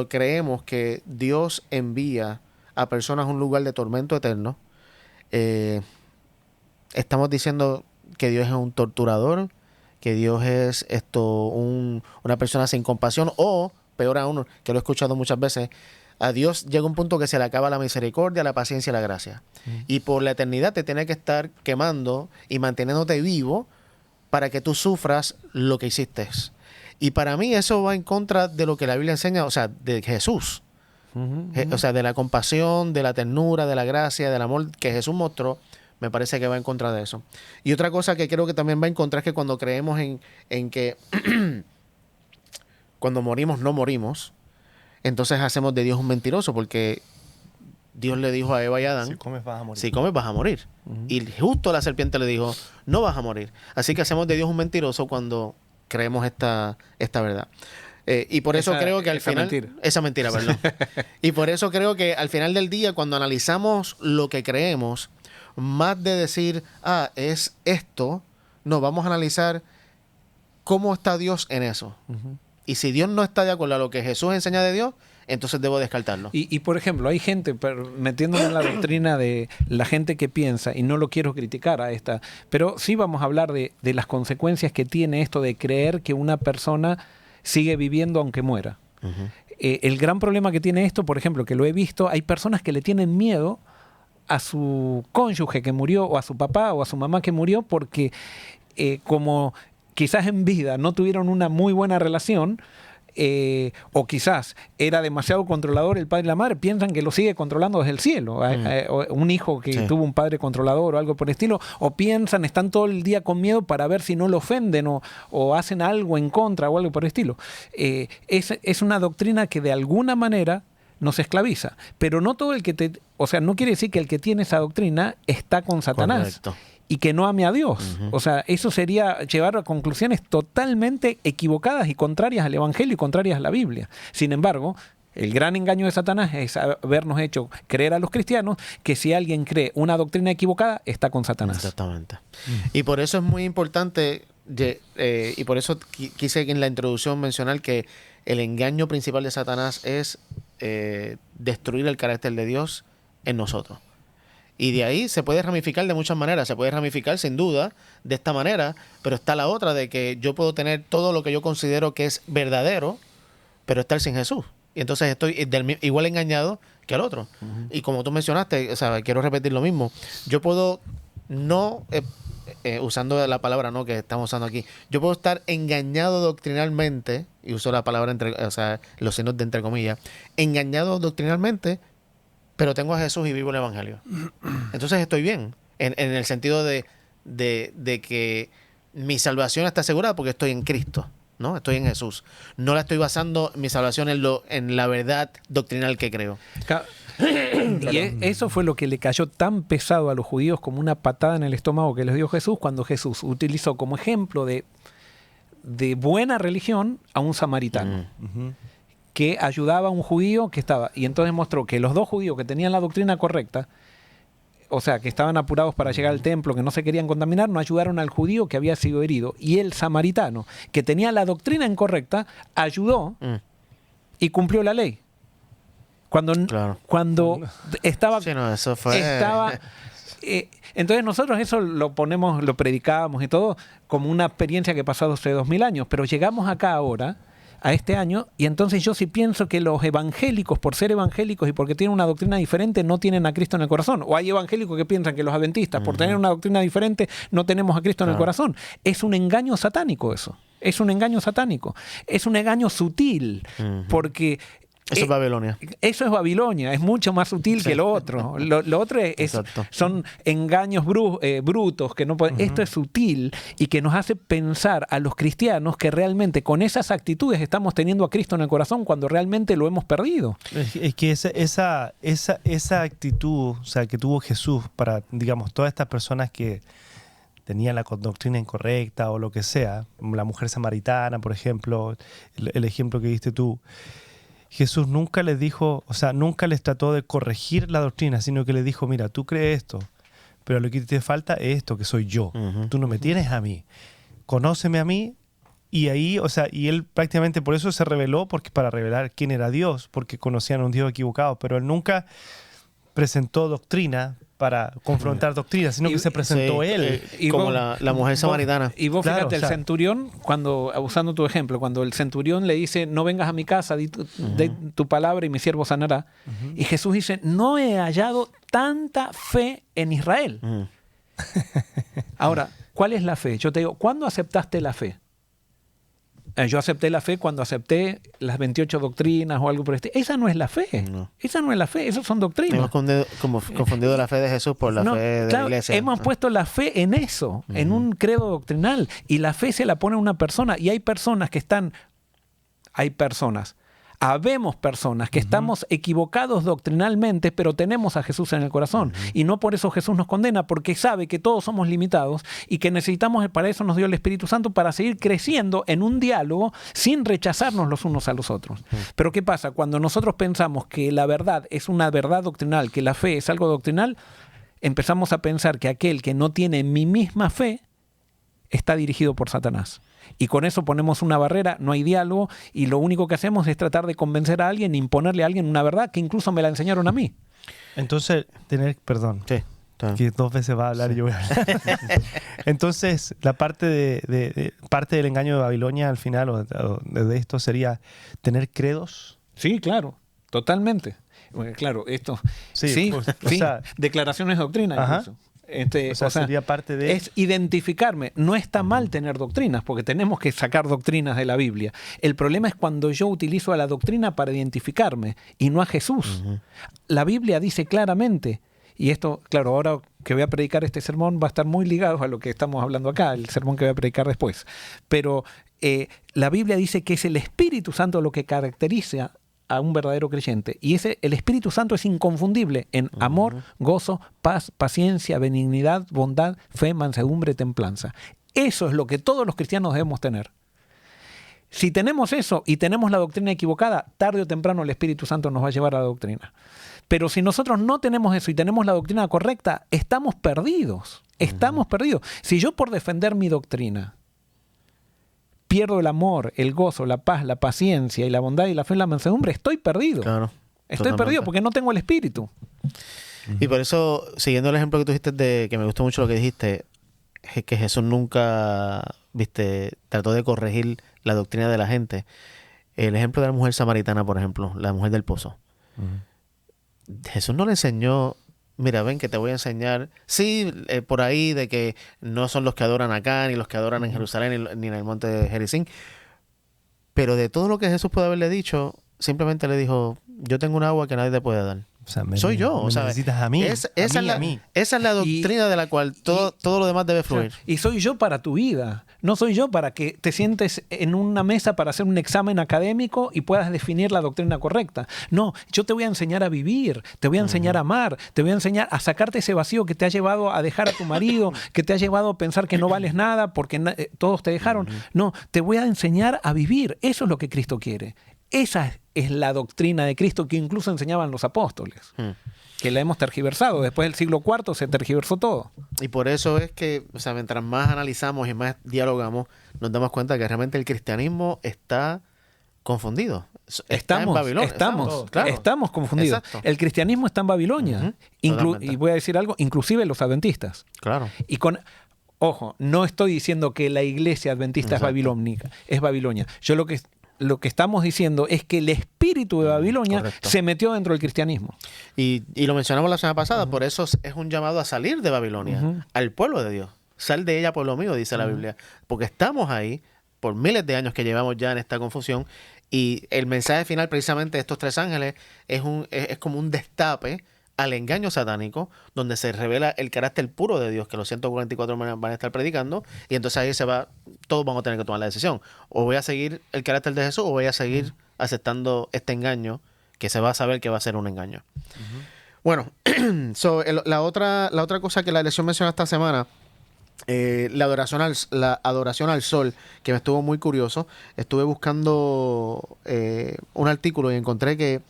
creemos que Dios envía a personas a un lugar de tormento eterno, estamos diciendo que Dios es un torturador, que Dios es una persona sin compasión, o peor aún, que lo he escuchado muchas veces, a Dios llega un punto que se le acaba la misericordia, la paciencia y la gracia. Y por la eternidad te tiene que estar quemando y manteniéndote vivo para que tú sufras lo que hiciste. Y para mí eso va en contra de lo que la Biblia enseña, o sea, de Jesús. O sea, de la compasión, de la ternura, de la gracia, del amor que Jesús mostró. Me parece que va en contra de eso. Y otra cosa que creo que también va en contra es que cuando creemos en que cuando morimos no morimos, entonces hacemos de Dios un mentiroso, porque Dios le dijo a Eva y a Adán, si comes vas a morir. Si comes vas a morir. Y justo la serpiente le dijo, no vas a morir. Así que hacemos de Dios un mentiroso cuando creemos esta verdad. Y por eso creo que al final... Esa mentira, perdón. Y por eso creo que al final del día, cuando analizamos lo que creemos, más de decir, es esto, no, vamos a analizar cómo está Dios en eso. Y si Dios no está de acuerdo a lo que Jesús enseña de Dios, entonces debo descartarlo. Y por ejemplo, hay gente, metiéndome en la doctrina de la gente que piensa, y no lo quiero criticar a esta, pero sí vamos a hablar de las consecuencias que tiene esto de creer que una persona sigue viviendo aunque muera. El gran problema que tiene esto, por ejemplo, que lo he visto, hay personas que le tienen miedo a su cónyuge que murió, o a su papá o a su mamá que murió, porque como quizás en vida no tuvieron una muy buena relación, o quizás era demasiado controlador el padre y la madre, piensan que lo sigue controlando desde el cielo. Un hijo que tuvo un padre controlador o algo por el estilo, o piensan, están todo el día con miedo para ver si no lo ofenden o hacen algo en contra o algo por el estilo. Es una doctrina que de alguna manera nos esclaviza, pero no todo el que o sea, no quiere decir que el que tiene esa doctrina está con Satanás. Correcto. Y que no ame a Dios. O sea, eso sería llevar a conclusiones totalmente equivocadas y contrarias al Evangelio y contrarias a la Biblia. Sin embargo, el gran engaño de Satanás es habernos hecho creer a los cristianos que si alguien cree una doctrina equivocada, está con Satanás. Exactamente. Y por eso es muy importante, y por eso quise en la introducción mencionar que el engaño principal de Satanás es destruir el carácter de Dios en nosotros. Y de ahí se puede ramificar de muchas maneras. Se puede ramificar sin duda de esta manera, pero está la otra de que yo puedo tener todo lo que yo considero que es verdadero, pero estar sin Jesús. Y entonces estoy igual engañado que el otro. Y como tú mencionaste, o sea, quiero repetir lo mismo. Yo puedo no, usando la palabra no que estamos usando aquí, yo puedo estar engañado doctrinalmente, y uso la palabra o sea, los signos de entre comillas, engañado doctrinalmente, pero tengo a Jesús y vivo el Evangelio. Entonces estoy bien, en el sentido de que mi salvación está asegurada porque estoy en Cristo, ¿no? Estoy en Jesús. No la estoy basando mi salvación en la verdad doctrinal que creo. Y eso fue lo que le cayó tan pesado a los judíos como una patada en el estómago que les dio Jesús cuando Jesús utilizó como ejemplo de buena religión a un samaritano. Que ayudaba a un judío que estaba, y entonces mostró que los dos judíos que tenían la doctrina correcta o sea, que estaban apurados para llegar al templo, que no se querían contaminar, no ayudaron al judío que había sido herido. Y el samaritano, que tenía la doctrina incorrecta, ayudó y cumplió la ley. Cuando estaba... Sí, no, eso fue... entonces nosotros eso lo predicábamos y todo como una experiencia que pasó hace 2000 años, pero llegamos acá ahora, a este año, y entonces yo sí pienso que los evangélicos, por ser evangélicos y porque tienen una doctrina diferente, no tienen a Cristo en el corazón. O hay evangélicos que piensan que los adventistas, por tener una doctrina diferente, no tenemos a Cristo en el corazón. Es un engaño satánico eso. Es un engaño satánico. Es un engaño sutil, porque... Eso es Babilonia. Eso es Babilonia, es mucho más sutil que lo otro. Lo otro son engaños brutos, que no pueden, esto es sutil y que nos hace pensar a los cristianos que realmente con esas actitudes estamos teniendo a Cristo en el corazón cuando realmente lo hemos perdido. Es que esa actitud, o sea, que tuvo Jesús para, digamos, todas estas personas que tenían la doctrina incorrecta o lo que sea, la mujer samaritana, por ejemplo, el ejemplo que diste tú, Jesús nunca les dijo, o sea, nunca les trató de corregir la doctrina, sino que les dijo, mira, tú crees esto, pero lo que te falta es esto, que soy yo. Tú no me tienes a mí. Conóceme a mí. Y ahí, o sea, y él prácticamente por eso se reveló, porque para revelar quién era Dios, porque conocían a un Dios equivocado, pero él nunca presentó doctrina para confrontar doctrinas, sino que se presentó él. Como la mujer samaritana. Y vos fíjate, el centurión, usando tu ejemplo, cuando el centurión le dice, no vengas a mi casa, di tu palabra y mi siervo sanará. Y Jesús dice, no he hallado tanta fe en Israel. Ahora, ¿cuál es la fe? Yo te digo, ¿cuándo aceptaste la fe? Yo acepté la fe cuando acepté las 28 doctrinas o algo por el estilo. Esa no es la fe. No. Esa no es la fe. Esas son doctrinas. Hemos confundido la fe de Jesús por la fe de la iglesia. Hemos puesto la fe en eso, en un credo doctrinal. Y la fe se la pone a una persona. Y hay personas que están... Habemos personas que estamos equivocados doctrinalmente, pero tenemos a Jesús en el corazón. Y no por eso Jesús nos condena, porque sabe que todos somos limitados y que necesitamos, para eso nos dio el Espíritu Santo, para seguir creciendo en un diálogo sin rechazarnos los unos a los otros. Pero ¿qué pasa? Cuando nosotros pensamos que la verdad es una verdad doctrinal, que la fe es algo doctrinal, empezamos a pensar que aquel que no tiene mi misma fe está dirigido por Satanás. Y con eso ponemos una barrera, no hay diálogo, y lo único que hacemos es tratar de convencer a alguien, imponerle a alguien una verdad que incluso me la enseñaron a mí. Entonces, perdón, sí, que 2 veces va a hablar y yo voy a hablar. Entonces, la parte parte del engaño de Babilonia al final o de esto sería tener credos. Sí, claro, totalmente. Bueno, claro, esto sí, o sea, declaraciones de doctrina incluso. O sea, sería parte de... Es identificarme. No está mal tener doctrinas, porque tenemos que sacar doctrinas de la Biblia. El problema es cuando yo utilizo a la doctrina para identificarme y no a Jesús. La Biblia dice claramente, y esto, claro, ahora que voy a predicar este sermón va a estar muy ligado a lo que estamos hablando acá, el sermón que voy a predicar después. Pero la Biblia dice que es el Espíritu Santo lo que caracteriza a un verdadero creyente. Y el Espíritu Santo es inconfundible en amor, gozo, paz, paciencia, benignidad, bondad, fe, mansedumbre, templanza. Eso es lo que todos los cristianos debemos tener. Si tenemos eso y tenemos la doctrina equivocada, tarde o temprano el Espíritu Santo nos va a llevar a la doctrina. Pero si nosotros no tenemos eso y tenemos la doctrina correcta, estamos perdidos. Estamos perdidos. Si yo por defender mi doctrina pierdo el amor, el gozo, la paz, la paciencia y la bondad y la fe y la mansedumbre, estoy perdido. Claro, estoy perdido porque no tengo el Espíritu. Y por eso, siguiendo el ejemplo que tú dijiste, que me gustó mucho lo que dijiste, es que Jesús nunca, trató de corregir la doctrina de la gente. El ejemplo de la mujer samaritana, por ejemplo, la mujer del pozo. Jesús no le enseñó, mira, ven que te voy a enseñar, sí, por ahí de que no son los que adoran acá, ni los que adoran en Jerusalén, ni en el monte de Gerizim, pero de todo lo que Jesús puede haberle dicho, simplemente le dijo, yo tengo un agua que nadie te puede dar. O sea, soy yo. O sea, necesitas a mí. Esa es la doctrina de la cual todo lo demás debe fluir. Y soy yo para tu vida. No soy yo para que te sientes en una mesa para hacer un examen académico y puedas definir la doctrina correcta. No, yo te voy a enseñar a vivir, te voy a enseñar a amar, te voy a enseñar a sacarte ese vacío que te ha llevado a dejar a tu marido, que te ha llevado a pensar que no vales nada porque todos te dejaron. No, te voy a enseñar a vivir. Eso es lo que Cristo quiere. esa es la doctrina de Cristo que incluso enseñaban los apóstoles, que la hemos tergiversado. Después del siglo IV se tergiversó todo. Y por eso es que, o sea, mientras más analizamos y más dialogamos, nos damos cuenta que realmente el cristianismo está confundido. Está en Babilonia. Estamos confundidos. Exacto. El cristianismo está en Babilonia. Y voy a decir algo, inclusive los adventistas. Claro. Y ojo, no estoy diciendo que la iglesia adventista es Babilonia. Yo lo que estamos diciendo es que el espíritu de Babilonia se metió dentro del cristianismo. Y lo mencionamos la semana pasada, por eso es un llamado a salir de Babilonia, al pueblo de Dios. Sal de ella, pueblo mío, dice la Biblia. Porque estamos ahí por miles de años que llevamos ya en esta confusión. Y el mensaje final precisamente de estos tres ángeles es como un destape al engaño satánico, donde se revela el carácter puro de Dios, que los 144 van a estar predicando, y entonces ahí todos vamos a tener que tomar la decisión. O voy a seguir el carácter de Jesús, o voy a seguir aceptando este engaño, que se va a saber que va a ser un engaño. Bueno, la otra cosa que la lección menciona esta semana, la adoración al sol, que me estuvo muy curioso. Estuve buscando un artículo y encontré que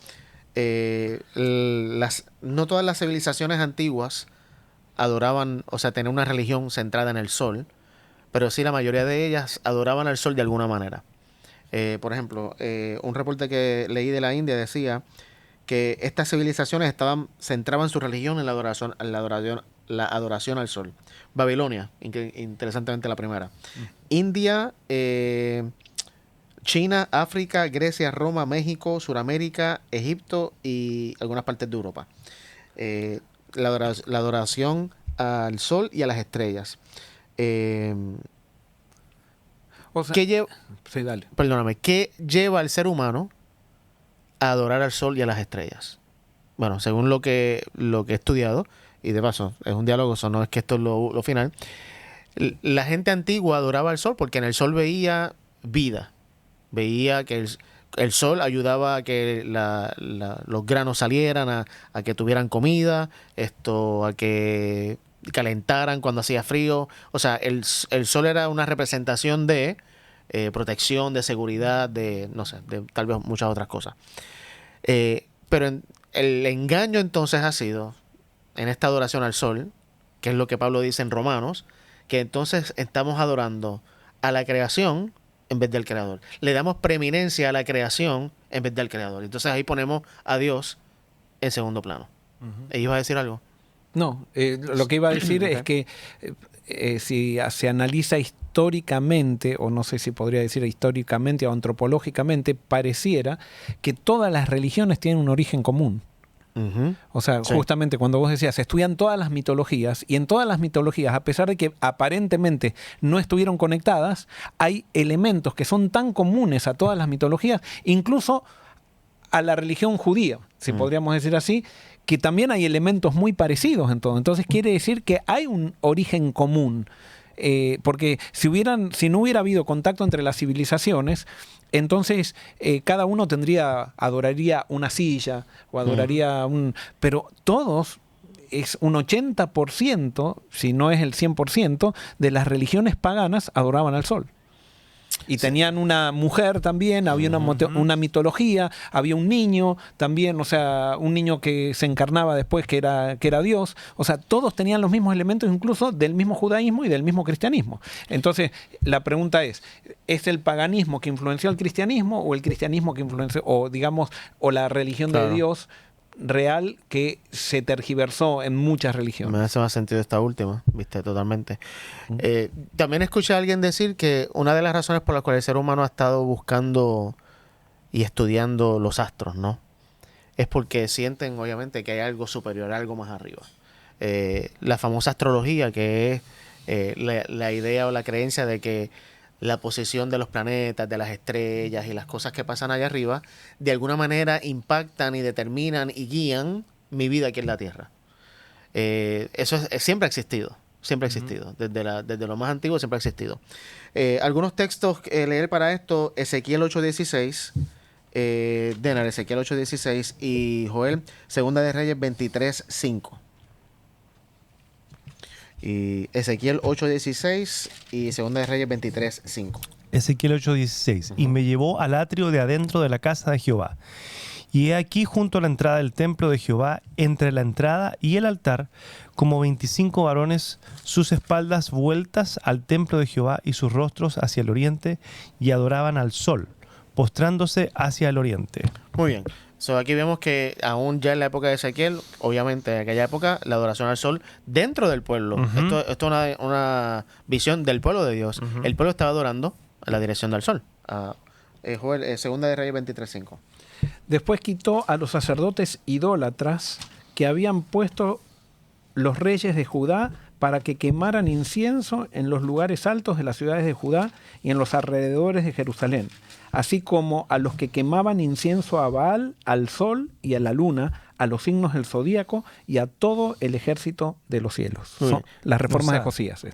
no todas las civilizaciones antiguas adoraban, o sea, tenían una religión centrada en el sol, pero sí la mayoría de ellas adoraban al sol de alguna manera. Por ejemplo, un reporte que leí de la India decía que estas civilizaciones centraban su religión en la adoración al sol. Babilonia, interesantemente la primera. India, China, África, Grecia, Roma, México, Suramérica, Egipto y algunas partes de Europa. La adoración al sol y a las estrellas. ¿Qué lleva al ser humano a adorar al sol y a las estrellas? Bueno, según lo que he estudiado, y de paso, es un diálogo, eso no es que esto es lo final. La gente antigua adoraba al sol porque en el sol veía vida. Veía que el sol ayudaba a que los granos salieran, a que tuvieran comida, a que calentaran cuando hacía frío. O sea, el sol era una representación de protección, de seguridad, de tal vez muchas otras cosas. Pero el engaño entonces ha sido, en esta adoración al sol, que es lo que Pablo dice en Romanos, que entonces estamos adorando a la creación en vez del creador. Le damos preeminencia a la creación en vez del creador. Entonces ahí ponemos a Dios en segundo plano. ¿Ibas a decir algo? No, lo que iba a decir es que si se analiza históricamente, o no sé si podría decir históricamente o antropológicamente, pareciera que todas las religiones tienen un origen común. O sea, justamente cuando vos decías, se estudian todas las mitologías, y en todas las mitologías, a pesar de que aparentemente no estuvieron conectadas, hay elementos que son tan comunes a todas las mitologías, incluso a la religión judía, si podríamos decir así, que también hay elementos muy parecidos en todo. Entonces quiere decir que hay un origen común. Porque si no hubiera habido contacto entre las civilizaciones, entonces cada uno adoraría una silla o adoraría pero todos, es un 80%, si no es el 100%, de las religiones paganas adoraban al sol. Y tenían una mujer también, había una mitología, había un niño también, o sea, un niño que se encarnaba después que era Dios. O sea, todos tenían los mismos elementos, incluso del mismo judaísmo y del mismo cristianismo. Entonces, la pregunta ¿es el paganismo que influenció al cristianismo o el cristianismo que influenció, o la religión de Dios real que se tergiversó en muchas religiones? Me hace más sentido esta última, viste, totalmente. También escuché a alguien decir que una de las razones por las cuales el ser humano ha estado buscando y estudiando los astros, ¿no? Es porque sienten, obviamente, que hay algo superior, algo más arriba. La famosa astrología, que es la idea o la creencia de que la posición de los planetas, de las estrellas y las cosas que pasan allá arriba, de alguna manera impactan y determinan y guían mi vida aquí en la Tierra. Eso siempre ha existido. Siempre ha existido. Desde lo más antiguo siempre ha existido. Algunos textos leer para esto: Ezequiel 8:16, Denar, Ezequiel 8:16 y Joel, Segunda de Reyes 23:5. Y Ezequiel 8:16 y Segunda de Reyes 23:5. Ezequiel 8:16. Y me llevó al atrio de adentro de la casa de Jehová. Y he aquí junto a la entrada del templo de Jehová, entre la entrada y el altar, como 25 varones, sus espaldas vueltas al templo de Jehová y sus rostros hacia el oriente, y adoraban al sol, postrándose hacia el oriente. Muy bien. Aquí vemos que aún ya en la época de Ezequiel, obviamente en aquella época, la adoración al sol dentro del pueblo. Esto es una visión del pueblo de Dios. El pueblo estaba adorando a la dirección del sol. Segunda de Reyes 23:5. Después quitó a los sacerdotes idólatras que habían puesto los reyes de Judá para que quemaran incienso en los lugares altos de las ciudades de Judá y en los alrededores de Jerusalén, así como a los que quemaban incienso a Baal, al sol y a la luna, a los signos del zodíaco y a todo el ejército de los cielos. Son las reformas de Josías.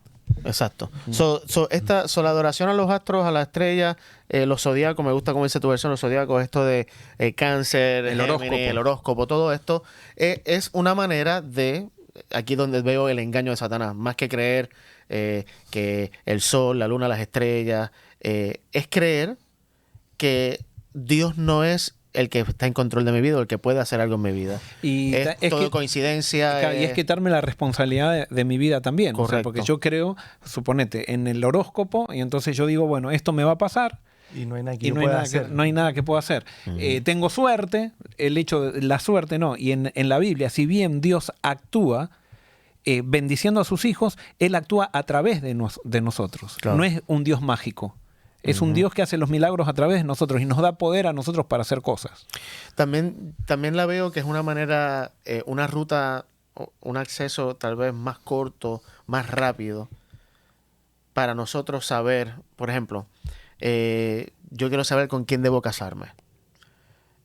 Exacto. La adoración a los astros, a la estrella, los zodíacos, me gusta como dice tu versión, los zodíacos, esto de Cáncer, el horóscopo, todo esto es una manera de, aquí donde veo el engaño de Satanás, más que creer que el sol, la luna, las estrellas, es creer que Dios no es el que está en control de mi vida o el que puede hacer algo en mi vida. Y es todo coincidencia. Y es quitarme la responsabilidad de mi vida también. Correcto. O sea, porque yo creo, suponete, en el horóscopo, y entonces yo digo, bueno, esto me va a pasar. Y no hay nada que pueda hacer. No hay nada que pueda hacer. Tengo suerte, el hecho de la suerte no. Y en la Biblia, si bien Dios actúa bendiciendo a sus hijos, Él actúa a través de nosotros. Claro. No es un Dios mágico. Es un Dios que hace los milagros a través de nosotros y nos da poder a nosotros para hacer cosas. También la veo que es una manera, una ruta, un acceso tal vez más corto, más rápido, para nosotros saber, por ejemplo, yo quiero saber con quién debo casarme.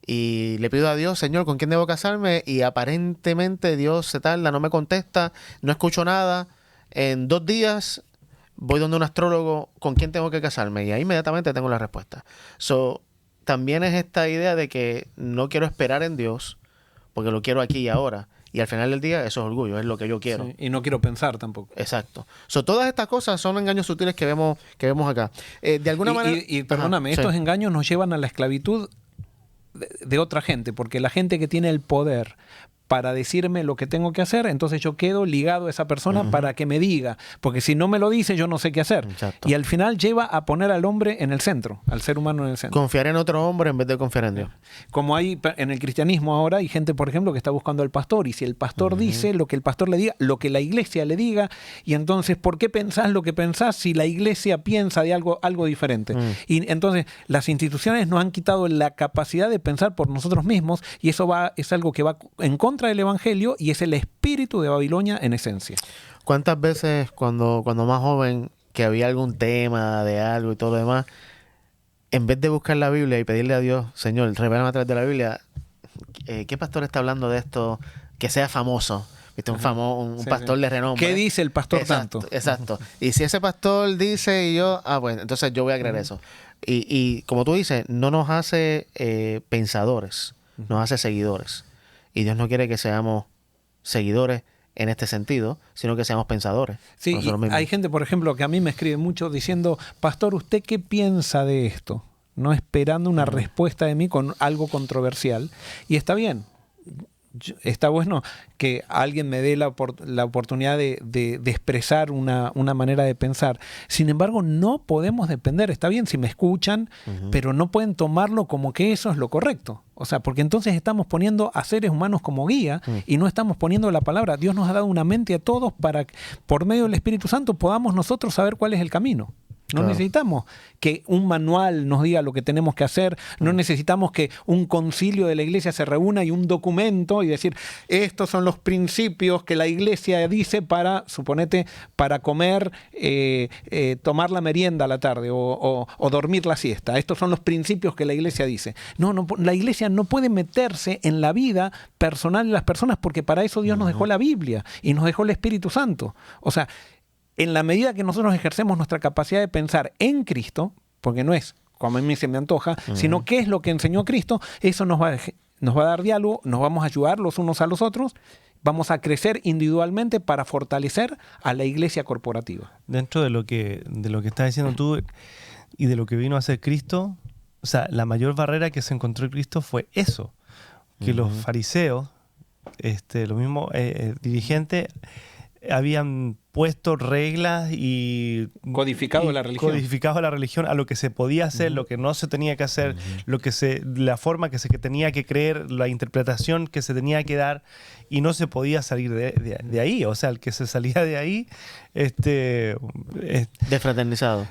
Y le pido a Dios, Señor, ¿con quién debo casarme? Y aparentemente Dios se tarda, no me contesta, no escucho nada. En 2 días voy donde un astrólogo, ¿con quién tengo que casarme? Y ahí inmediatamente tengo la respuesta. También es esta idea de que no quiero esperar en Dios, porque lo quiero aquí y ahora. Y al final del día eso es orgullo, es lo que yo quiero. Sí, y no quiero pensar tampoco. Exacto. Todas estas cosas son engaños sutiles que vemos acá. De alguna manera... Y perdóname, estos engaños nos llevan a la esclavitud de otra gente, porque la gente que tiene el poder para decirme lo que tengo que hacer, entonces yo quedo ligado a esa persona para que me diga, porque si no me lo dice yo no sé qué hacer. Exacto. Y al final lleva a poner al hombre en el centro, al ser humano en el centro. Confiar en otro hombre en vez de confiar en Dios. Como hay en el cristianismo ahora, hay gente, por ejemplo, que está buscando al pastor, y si el pastor dice lo que el pastor le diga, lo que la iglesia le diga, y entonces, ¿por qué pensás lo que pensás si la iglesia piensa de algo diferente? Y entonces las instituciones nos han quitado la capacidad de pensar por nosotros mismos, y eso es algo que va en contra del Evangelio, y es el espíritu de Babilonia en esencia. ¿Cuántas veces cuando más joven, que había algún tema de algo y todo lo demás, en vez de buscar la Biblia y pedirle a Dios, Señor, revélame a través de la Biblia, ¿qué pastor está hablando de esto? Que sea famoso. ¿Viste? Un pastor de renombre. ¿Qué dice el pastor tanto? Exacto. Y si ese pastor dice y yo, bueno, entonces yo voy a creer eso. Y como tú dices, no nos hace pensadores, nos hace seguidores. Y Dios no quiere que seamos seguidores en este sentido, sino que seamos pensadores. Sí, y hay gente, por ejemplo, que a mí me escribe mucho diciendo, pastor, ¿usted qué piensa de esto? No esperando una respuesta de mí con algo controversial. Y está bien. Está bueno que alguien me dé la oportunidad de expresar una manera de pensar. Sin embargo, no podemos depender. Está bien si me escuchan, pero no pueden tomarlo como que eso es lo correcto. O sea, porque entonces estamos poniendo a seres humanos como guía y no estamos poniendo la palabra. Dios nos ha dado una mente a todos para que por medio del Espíritu Santo podamos nosotros saber cuál es el camino. No necesitamos que un manual nos diga lo que tenemos que hacer, no necesitamos que un concilio de la iglesia se reúna y un documento y decir, estos son los principios que la iglesia dice para, suponete, para comer, tomar la merienda a la tarde o dormir la siesta. Estos son los principios que la iglesia dice. No, la iglesia no puede meterse en la vida personal de las personas porque para eso Dios nos dejó la Biblia y nos dejó el Espíritu Santo. O sea, en la medida que nosotros ejercemos nuestra capacidad de pensar en Cristo, porque no es como a mí se me antoja, sino qué es lo que enseñó Cristo, eso nos va a dar diálogo, nos vamos a ayudar los unos a los otros, vamos a crecer individualmente para fortalecer a la iglesia corporativa. Dentro de lo que estás diciendo tú, y de lo que vino a ser Cristo, o sea, la mayor barrera que se encontró en Cristo fue eso, que los fariseos, los mismos dirigentes, habían puesto reglas y codificado la religión a lo que se podía hacer, lo que no se tenía que hacer, la forma que se tenía que creer, la interpretación que se tenía que dar, y no se podía salir de ahí. O sea, el que se salía de ahí, desfraternizado,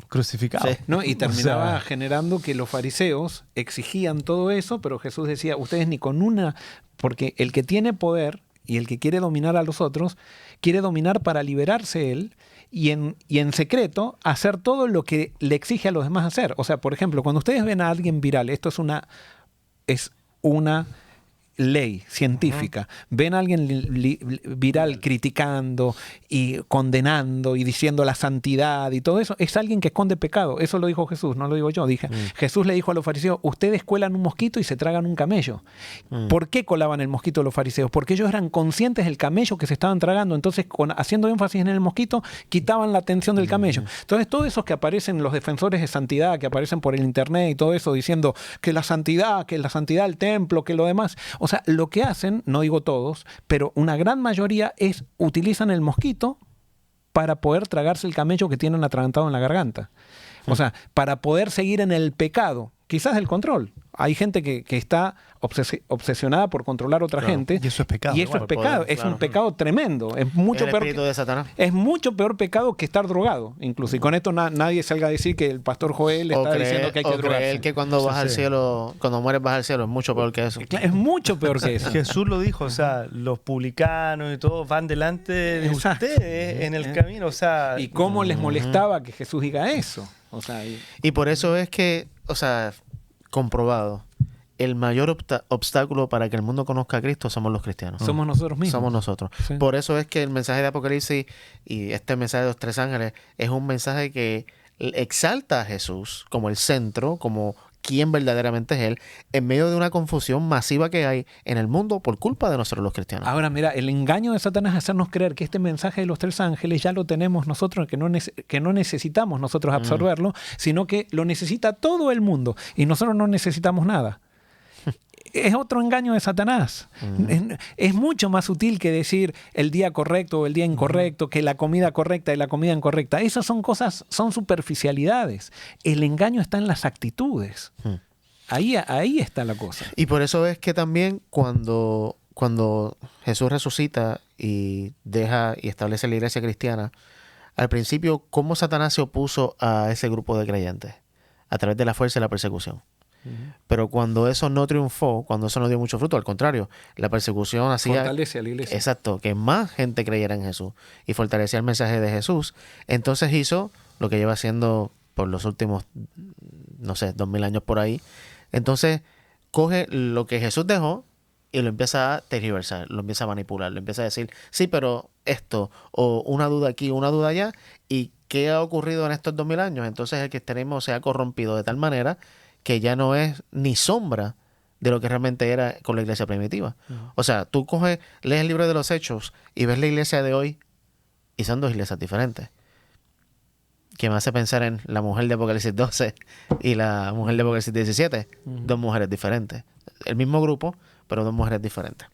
crucificado. Sí, ¿no? Y terminaba generando que los fariseos exigían todo eso, pero Jesús decía, ustedes ni con una, porque el que tiene poder y el que quiere dominar a los otros, quiere dominar para liberarse él y en secreto hacer todo lo que le exige a los demás hacer. O sea, por ejemplo, cuando ustedes ven a alguien viral, esto es una ley científica, ven a alguien viral criticando y condenando y diciendo la santidad y todo eso, es alguien que esconde pecado. Eso lo dijo Jesús, no lo digo yo. Jesús le dijo a los fariseos, ustedes cuelan un mosquito y se tragan un camello. ¿Por qué colaban el mosquito los fariseos? Porque ellos eran conscientes del camello que se estaban tragando, entonces haciendo énfasis en el mosquito, quitaban la atención del camello. Entonces todos esos que aparecen, los defensores de santidad, que aparecen por el internet y todo eso, diciendo que la santidad del templo, que lo demás, o sea, lo que hacen, no digo todos, pero una gran mayoría utilizan el mosquito para poder tragarse el camello que tienen atragantado en la garganta. O sea, para poder seguir en el pecado, quizás el control. Hay gente que está obsesionada por controlar a otra gente. Y eso es pecado. Y eso es pecado. Es un pecado tremendo. Es mucho el espíritu de Satanás. Es mucho peor pecado que estar drogado, incluso. Y con esto nadie salga a decir que el pastor Joel está diciendo que hay que drogarse. Creer que cuando vas al cielo, cuando mueres vas al cielo, es mucho peor que eso. Es mucho peor que eso. Jesús lo dijo, o sea, los publicanos y todos van delante de ustedes en el camino. O sea, ¿y cómo les molestaba que Jesús diga eso? O sea, y por eso es que, o sea, comprobado, el mayor obstáculo para que el mundo conozca a Cristo somos los cristianos. Somos nosotros mismos. Somos nosotros. Sí. Por eso es que el mensaje de Apocalipsis y este mensaje de los tres ángeles es un mensaje que exalta a Jesús como el centro, como quien verdaderamente es Él, en medio de una confusión masiva que hay en el mundo por culpa de nosotros los cristianos. Ahora, mira, el engaño de Satanás es hacernos creer que este mensaje de los tres ángeles ya lo tenemos nosotros, que no necesitamos nosotros absorberlo, sino que lo necesita todo el mundo y nosotros no necesitamos nada. Es otro engaño de Satanás. Es mucho más sutil que decir el día correcto o el día incorrecto, que la comida correcta y la comida incorrecta. Esas son cosas, son superficialidades. El engaño está en las actitudes. Ahí está la cosa. Y por eso es que también cuando Jesús resucita y deja y establece la iglesia cristiana, al principio, ¿cómo Satanás se opuso a ese grupo de creyentes? A través de la fuerza y la persecución. Pero cuando eso no triunfó, cuando eso no dio mucho fruto, al contrario, la persecución hacía... Fortalece a la iglesia. Exacto, que más gente creyera en Jesús y fortalecía el mensaje de Jesús. Entonces hizo lo que lleva haciendo por los últimos, 2000 años por ahí. Entonces coge lo que Jesús dejó y lo empieza a tergiversar, lo empieza a manipular, lo empieza a decir, sí, pero esto, o una duda aquí, una duda allá, ¿y qué ha ocurrido en estos 2000 años? Entonces el cristianismo se ha corrompido de tal manera que ya no es ni sombra de lo que realmente era con la iglesia primitiva. O sea, tú lees el libro de los Hechos y ves la iglesia de hoy y son dos iglesias diferentes. Que me hace pensar en la mujer de Apocalipsis 12 y la mujer de Apocalipsis 17. Dos mujeres diferentes. El mismo grupo, pero dos mujeres diferentes.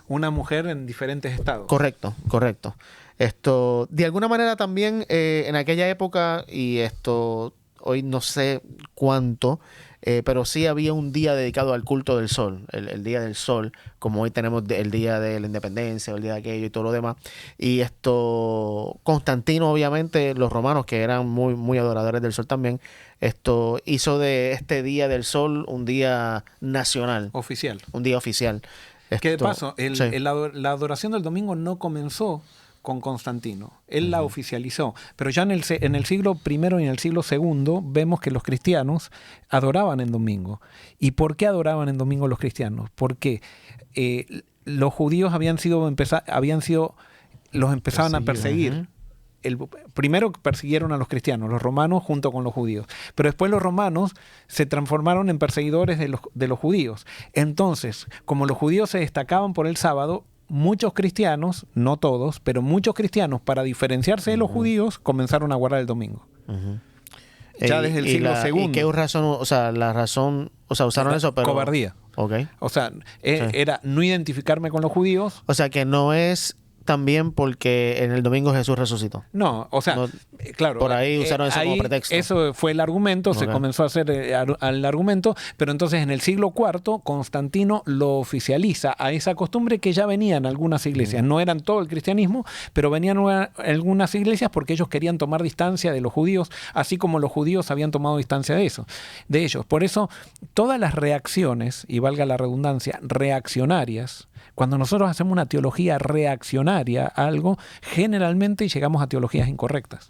Una mujer en diferentes estados. Correcto. De alguna manera también en aquella época, y hoy no sé cuánto, pero sí había un día dedicado al culto del sol, el día del sol, como hoy tenemos el día de la independencia, el día de aquello y todo lo demás. Y Constantino, obviamente, los romanos, que eran muy, muy adoradores del sol también, hizo de este día del sol un día nacional. Oficial. Un día oficial. Que de paso, la adoración del domingo no comenzó con Constantino. Él la oficializó. Pero ya en el siglo I y en el siglo II vemos que los cristianos adoraban en domingo. ¿Y por qué adoraban en domingo los cristianos? Porque los judíos los empezaban a perseguir. Primero persiguieron a los cristianos, los romanos junto con los judíos. Pero después los romanos se transformaron en perseguidores de los judíos. Entonces, como los judíos se destacaban por el sábado, muchos cristianos, no todos, pero muchos cristianos, para diferenciarse de los judíos, comenzaron a guardar el domingo. Ya desde el siglo II. ¿Y qué razón, o sea, la razón, o sea, usaron eso, pero... Cobardía. Okay. O sea, era no identificarme con los judíos. O sea, que no es también porque en el domingo Jesús resucitó. No, o sea, No, claro. por ahí usaron eso como pretexto. Eso fue el argumento, se Okay. comenzó a hacer el argumento, pero entonces en el siglo IV Constantino lo oficializa a esa costumbre que ya venía en algunas iglesias. No eran todo el cristianismo, pero venían algunas iglesias porque ellos querían tomar distancia de los judíos, así como los judíos habían tomado distancia de ellos. Por eso, todas las reacciones, y valga la redundancia, reaccionarias, cuando nosotros hacemos una teología reaccionaria a algo, generalmente llegamos a teologías incorrectas.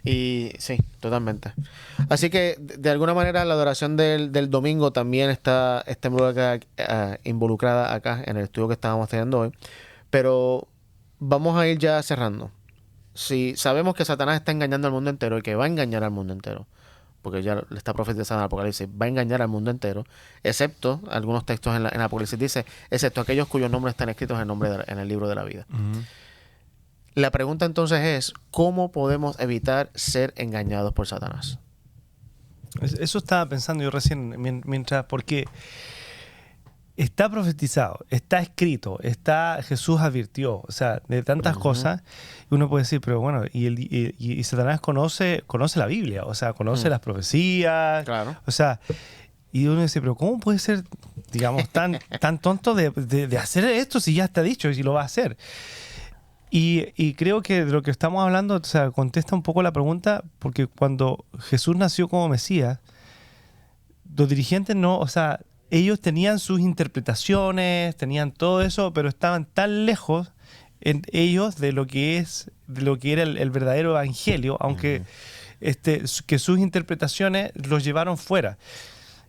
Y sí, totalmente. Así que, de alguna manera, la adoración del domingo también está involucrada acá en el estudio que estábamos teniendo hoy. Pero vamos a ir ya cerrando. Si sabemos que Satanás está engañando al mundo entero y que va a engañar al mundo entero, porque ya le está profetizando en Apocalipsis, va a engañar al mundo entero, excepto algunos textos en Apocalipsis dice, excepto aquellos cuyos nombres están escritos en el libro de la vida. La pregunta entonces es, ¿cómo podemos evitar ser engañados por Satanás? Eso estaba pensando yo recién, mientras, porque está profetizado, está escrito, Jesús advirtió, o sea, de tantas cosas, uno puede decir, pero bueno, y Satanás conoce la Biblia, o sea, conoce las profecías, Claro. o sea, y uno dice, pero ¿cómo puede ser, digamos, tan tonto de hacer esto si ya está dicho y si lo va a hacer? Y creo que de lo que estamos hablando, o sea, contesta un poco la pregunta, porque cuando Jesús nació como Mesías, los dirigentes no, o sea, ellos tenían sus interpretaciones, tenían todo eso, pero estaban tan lejos en ellos de lo que era el verdadero evangelio, aunque que sus interpretaciones los llevaron fuera.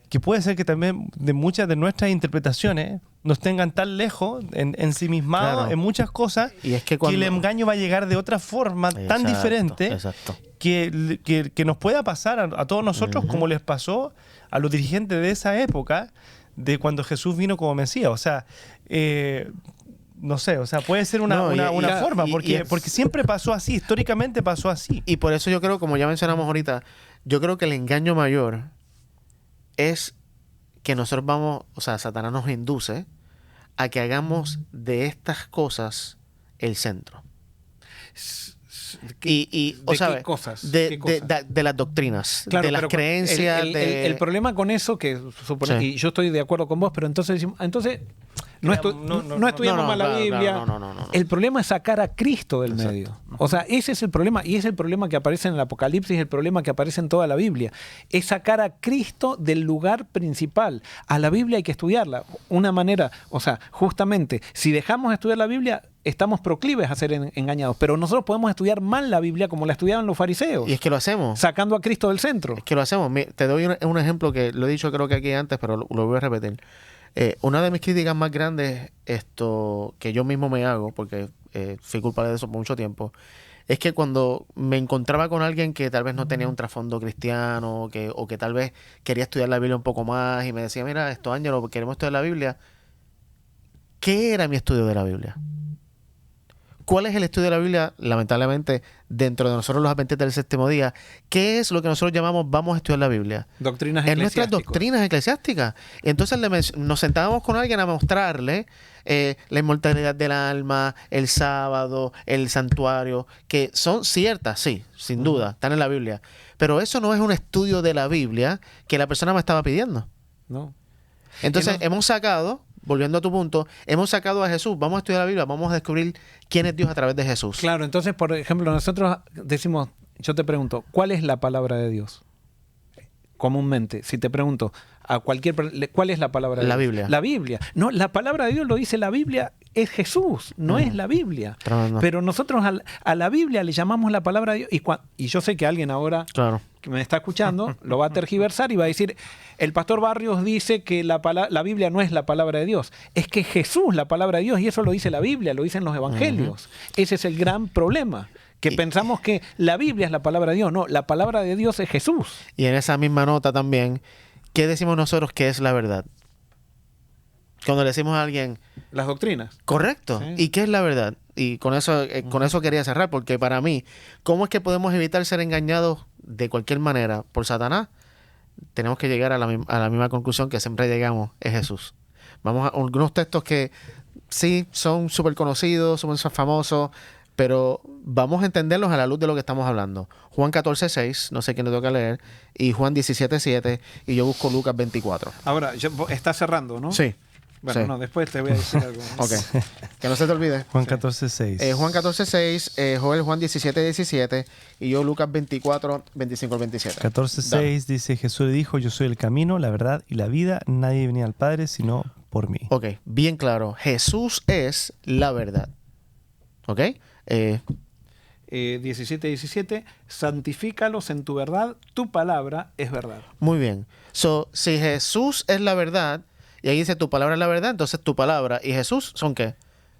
Que puede ser que también de muchas de nuestras interpretaciones nos tengan tan lejos ensimismados Claro. en muchas cosas, Y es que el engaño va a llegar de otra forma tan diferente Exacto. que nos pueda pasar a todos nosotros como les pasó a los dirigentes de esa época, de cuando Jesús vino como Mesías. O sea, no sé, o sea, puede ser una forma, porque siempre pasó así, históricamente pasó así. Y por eso yo creo, como ya mencionamos ahorita, yo creo que el engaño mayor es que nosotros Satanás nos induce a que hagamos de estas cosas el centro. ¿De qué cosas? De las doctrinas, Claro, de las creencias. El problema con eso, que supone, Sí. y yo estoy de acuerdo con vos, pero entonces no estudiamos más la Biblia. No. El problema es sacar a Cristo del medio. O sea, ese es el problema, y es el problema que aparece en el Apocalipsis, el problema que aparece en toda la Biblia. Es sacar a Cristo del lugar principal. A la Biblia hay que estudiarla. Una manera, o sea, justamente, si dejamos de estudiar la Biblia, estamos proclives a ser engañados. Pero nosotros podemos estudiar mal la Biblia como la estudiaban los fariseos. Y es que lo hacemos. Sacando a Cristo del centro. Es que lo hacemos. Te doy un ejemplo que lo he dicho creo que aquí antes, pero lo voy a repetir. Una de mis críticas más grandes, que yo mismo me hago, porque fui culpable de eso por mucho tiempo, es que cuando me encontraba con alguien que tal vez no tenía un trasfondo cristiano, o que tal vez quería estudiar la Biblia un poco más, y me decía, mira, Ángelo, queremos estudiar la Biblia. ¿Qué era mi estudio de la Biblia? ¿Cuál es el estudio de la Biblia? Lamentablemente, dentro de nosotros los adventistas del séptimo día, ¿qué es lo que nosotros llamamos vamos a estudiar la Biblia? Doctrinas en nuestras doctrinas eclesiásticas. Entonces nos sentábamos con alguien a mostrarle la inmortalidad del alma, el sábado, el santuario, que son ciertas, sí, sin duda, están en la Biblia. Pero eso no es un estudio de la Biblia que la persona me estaba pidiendo. No. Entonces hemos sacado... Volviendo a tu punto, hemos sacado a Jesús, vamos a estudiar la Biblia, vamos a descubrir quién es Dios a través de Jesús. Claro, entonces, por ejemplo, nosotros decimos, yo te pregunto, ¿cuál es la palabra de Dios? Comúnmente, si te pregunto, ¿cuál es la palabra de Dios? La Biblia. La Biblia. No, la palabra de Dios lo dice la Biblia, es Jesús, no es la Biblia. Tremendo. Pero nosotros a la Biblia le llamamos la palabra de Dios, y yo sé que alguien ahora... Claro. que me está escuchando, lo va a tergiversar y va a decir, el pastor Barrios dice que la Biblia no es la palabra de Dios. Es que Jesús, la palabra de Dios, y eso lo dice la Biblia, lo dicen los evangelios. Ese es el gran problema, que pensamos que la Biblia es la palabra de Dios. No, la palabra de Dios es Jesús. Y en esa misma nota también, ¿qué decimos nosotros que es la verdad? Cuando le decimos a alguien... Las doctrinas. Correcto. Sí. ¿Y qué es la verdad? y con eso quería cerrar, porque para mí, ¿cómo es que podemos evitar ser engañados de cualquier manera por Satanás? Tenemos que llegar a la misma conclusión que siempre llegamos, es Jesús. Vamos a algunos textos que sí son súper conocidos, son famosos, pero vamos a entenderlos a la luz de lo que estamos hablando. Juan 14:6, no sé quién le toca leer, y Juan 17:7, y yo busco Lucas 24. Ahora, está cerrando, ¿no? Sí. Bueno, sí. no, después te voy a decir algo. Ok. Que no se te olvide. Juan 14:6. Juan 14:6, Joel Juan 17:17, y yo Lucas 24, 25 al 27. 14:6 dice, Jesús le dijo, yo soy el camino, la verdad y la vida, nadie venía al Padre sino por mí. Ok, bien claro. Jesús es la verdad. ¿Ok? 17:17, santifícalos en tu verdad, tu palabra es verdad. Muy bien. So, si Jesús es la verdad, y ahí dice tu palabra es la verdad, entonces tu palabra y Jesús son ¿qué?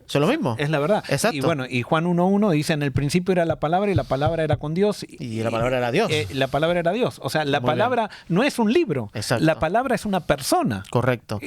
Son lo mismo. Es la verdad. Exacto. Y bueno, y Juan 1:1 dice, en el principio era la palabra y la palabra era con Dios. Y la palabra era Dios. La palabra era Dios. O sea, la Muy palabra no es un libro. Exacto. La palabra es una persona. Correcto.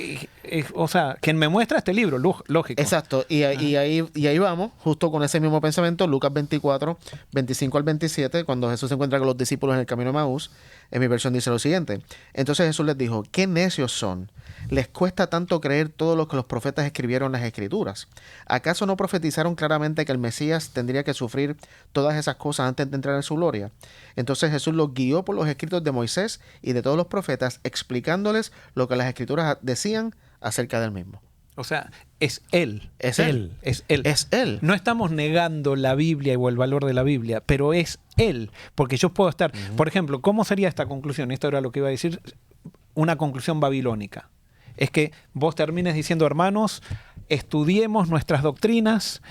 O sea, quien me muestra este libro, lógico. Exacto. Y ahí vamos, justo con ese mismo pensamiento, Lucas 24, 25 al 27, cuando Jesús se encuentra con los discípulos en el camino de Maús, en mi versión dice lo siguiente. Entonces Jesús les dijo, ¿qué necios son? ¿Les cuesta tanto creer todo lo que los profetas escribieron en las Escrituras? ¿Acaso no profetizaron claramente que el Mesías tendría que sufrir todas esas cosas antes de entrar en su gloria? Entonces Jesús los guió por los escritos de Moisés y de todos los profetas, explicándoles lo que las Escrituras decían acerca del mismo. O sea, es Él. Es Él. Es Él. Es Él. No estamos negando la Biblia o el valor de la Biblia, pero es Él. Porque yo puedo estar... Por ejemplo, ¿cómo sería esta conclusión? Esto era lo que iba a decir, una conclusión babilónica. Es que vos termines diciendo, hermanos, estudiemos nuestras doctrinas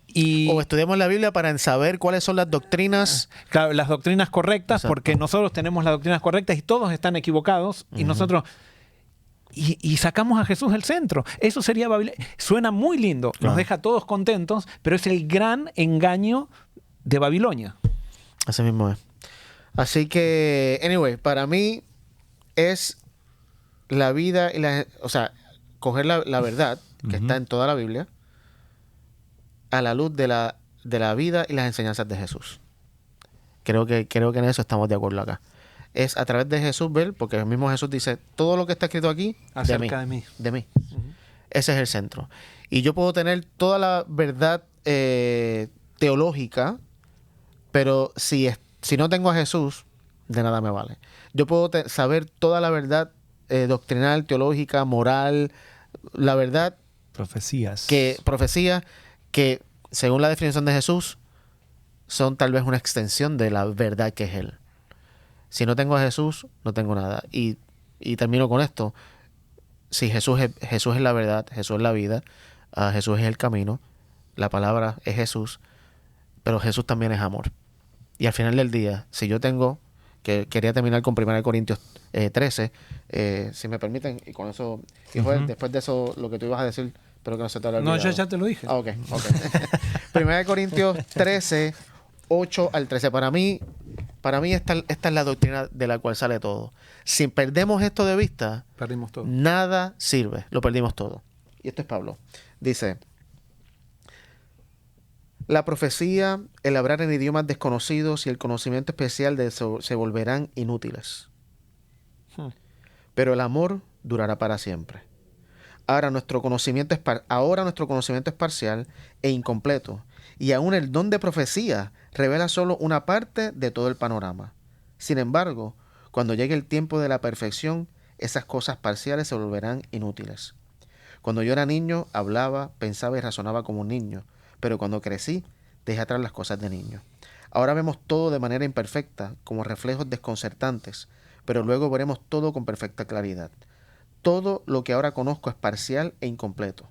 y... O estudiemos la Biblia para saber cuáles son las doctrinas... Claro, las doctrinas correctas, Exacto. porque nosotros tenemos las doctrinas correctas y todos están equivocados, y nosotros... Y sacamos a Jesús del centro. Eso sería Babilonia. Suena muy lindo, nos deja a todos contentos, pero es el gran engaño de Babilonia. Así mismo es. Así que, anyway, para mí es la vida y o sea, coger la verdad que está en toda la Biblia a la luz de la vida y las enseñanzas de Jesús. Creo que en eso estamos de acuerdo acá. Es a través de Jesús ver, porque el mismo Jesús dice, todo lo que está escrito aquí, Acerca de mí. De mí. Ese es el centro. Y yo puedo tener toda la verdad teológica, pero si no tengo a Jesús, de nada me vale. Yo puedo saber toda la verdad doctrinal, teológica, moral, la verdad... Profecías. Profecías que, según la definición de Jesús, son tal vez una extensión de la verdad que es Él. Si no tengo a Jesús, no tengo nada. Y termino con esto. Si Jesús es la verdad, Jesús es la vida, Jesús es el camino, la palabra es Jesús, pero Jesús también es amor. Y al final del día, si yo tengo, que quería terminar con 1 Corintios 13, si me permiten, y con eso, y después de eso, lo que tú ibas a decir, espero que no se te haya olvidado. No, yo ya te lo dije. Ok. 1 Corintios 13, 8 al 13. Para mí esta es la doctrina de la cual sale todo. Si perdemos esto de vista, Perdimos todo. Nada sirve, lo perdimos todo. Y esto es Pablo. Dice, la profecía, el hablar en idiomas desconocidos y el conocimiento especial de eso se volverán inútiles. Pero el amor durará para siempre. Ahora nuestro conocimiento es parcial e incompleto. Y aún el don de profecía revela solo una parte de todo el panorama. Sin embargo, cuando llegue el tiempo de la perfección, esas cosas parciales se volverán inútiles. Cuando yo era niño, hablaba, pensaba y razonaba como un niño, pero cuando crecí, dejé atrás las cosas de niño. Ahora vemos todo de manera imperfecta, como reflejos desconcertantes, pero luego veremos todo con perfecta claridad. Todo lo que ahora conozco es parcial e incompleto.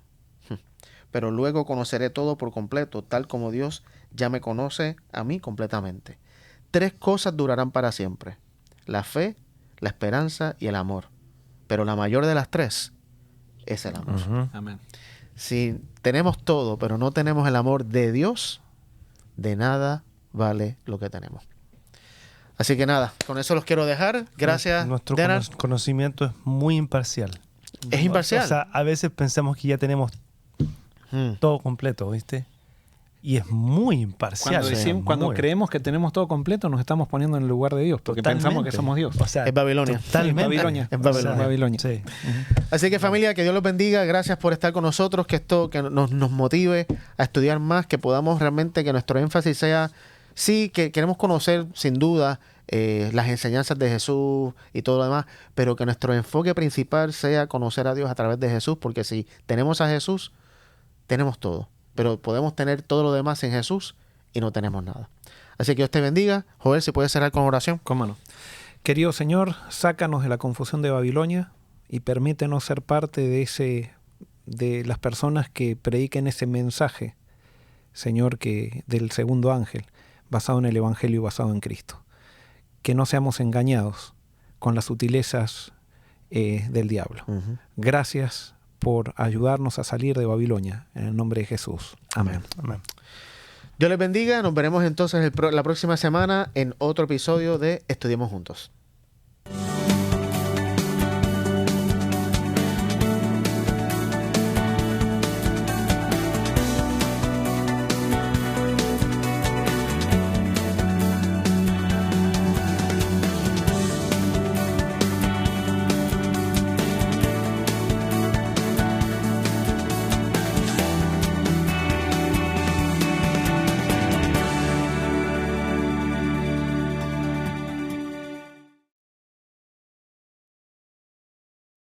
Pero luego conoceré todo por completo, tal como Dios ya me conoce a mí completamente. 3 cosas durarán para siempre: la fe, la esperanza y el amor. Pero la mayor de las 3 es el amor. Amén. Si tenemos todo, pero no tenemos el amor de Dios, de nada vale lo que tenemos. Así que nada, con eso los quiero dejar. Gracias, Nuestro Dana. conocimiento es muy imparcial. Es imparcial. O sea, a veces pensamos que ya tenemos todo completo, ¿viste? y es muy imparcial. Cuando creemos que tenemos todo completo, nos estamos poniendo en el lugar de Dios, porque pensamos que somos Dios. O sea, es Babilonia. Totalmente. Es Babilonia. Sí. Así que familia, que Dios los bendiga. Gracias por estar con nosotros, que esto que nos motive a estudiar más, que podamos realmente, que nuestro énfasis sea, sí, que queremos conocer sin duda las enseñanzas de Jesús y todo lo demás, pero que nuestro enfoque principal sea conocer a Dios a través de Jesús, porque si tenemos a Jesús, tenemos todo. Pero podemos tener todo lo demás sin Jesús y no tenemos nada. Así que Dios te bendiga. Joel, si puedes cerrar con oración. ¿Cómo no? Querido Señor, sácanos de la confusión de Babilonia y permítenos ser parte de las personas que prediquen ese mensaje, Señor, del segundo ángel, basado en el Evangelio y basado en Cristo. Que no seamos engañados con las sutilezas del diablo. Gracias por ayudarnos a salir de Babilonia. En el nombre de Jesús. Amén. Amén. Dios les bendiga. Nos veremos entonces la próxima semana en otro episodio de Estudiemos Juntos.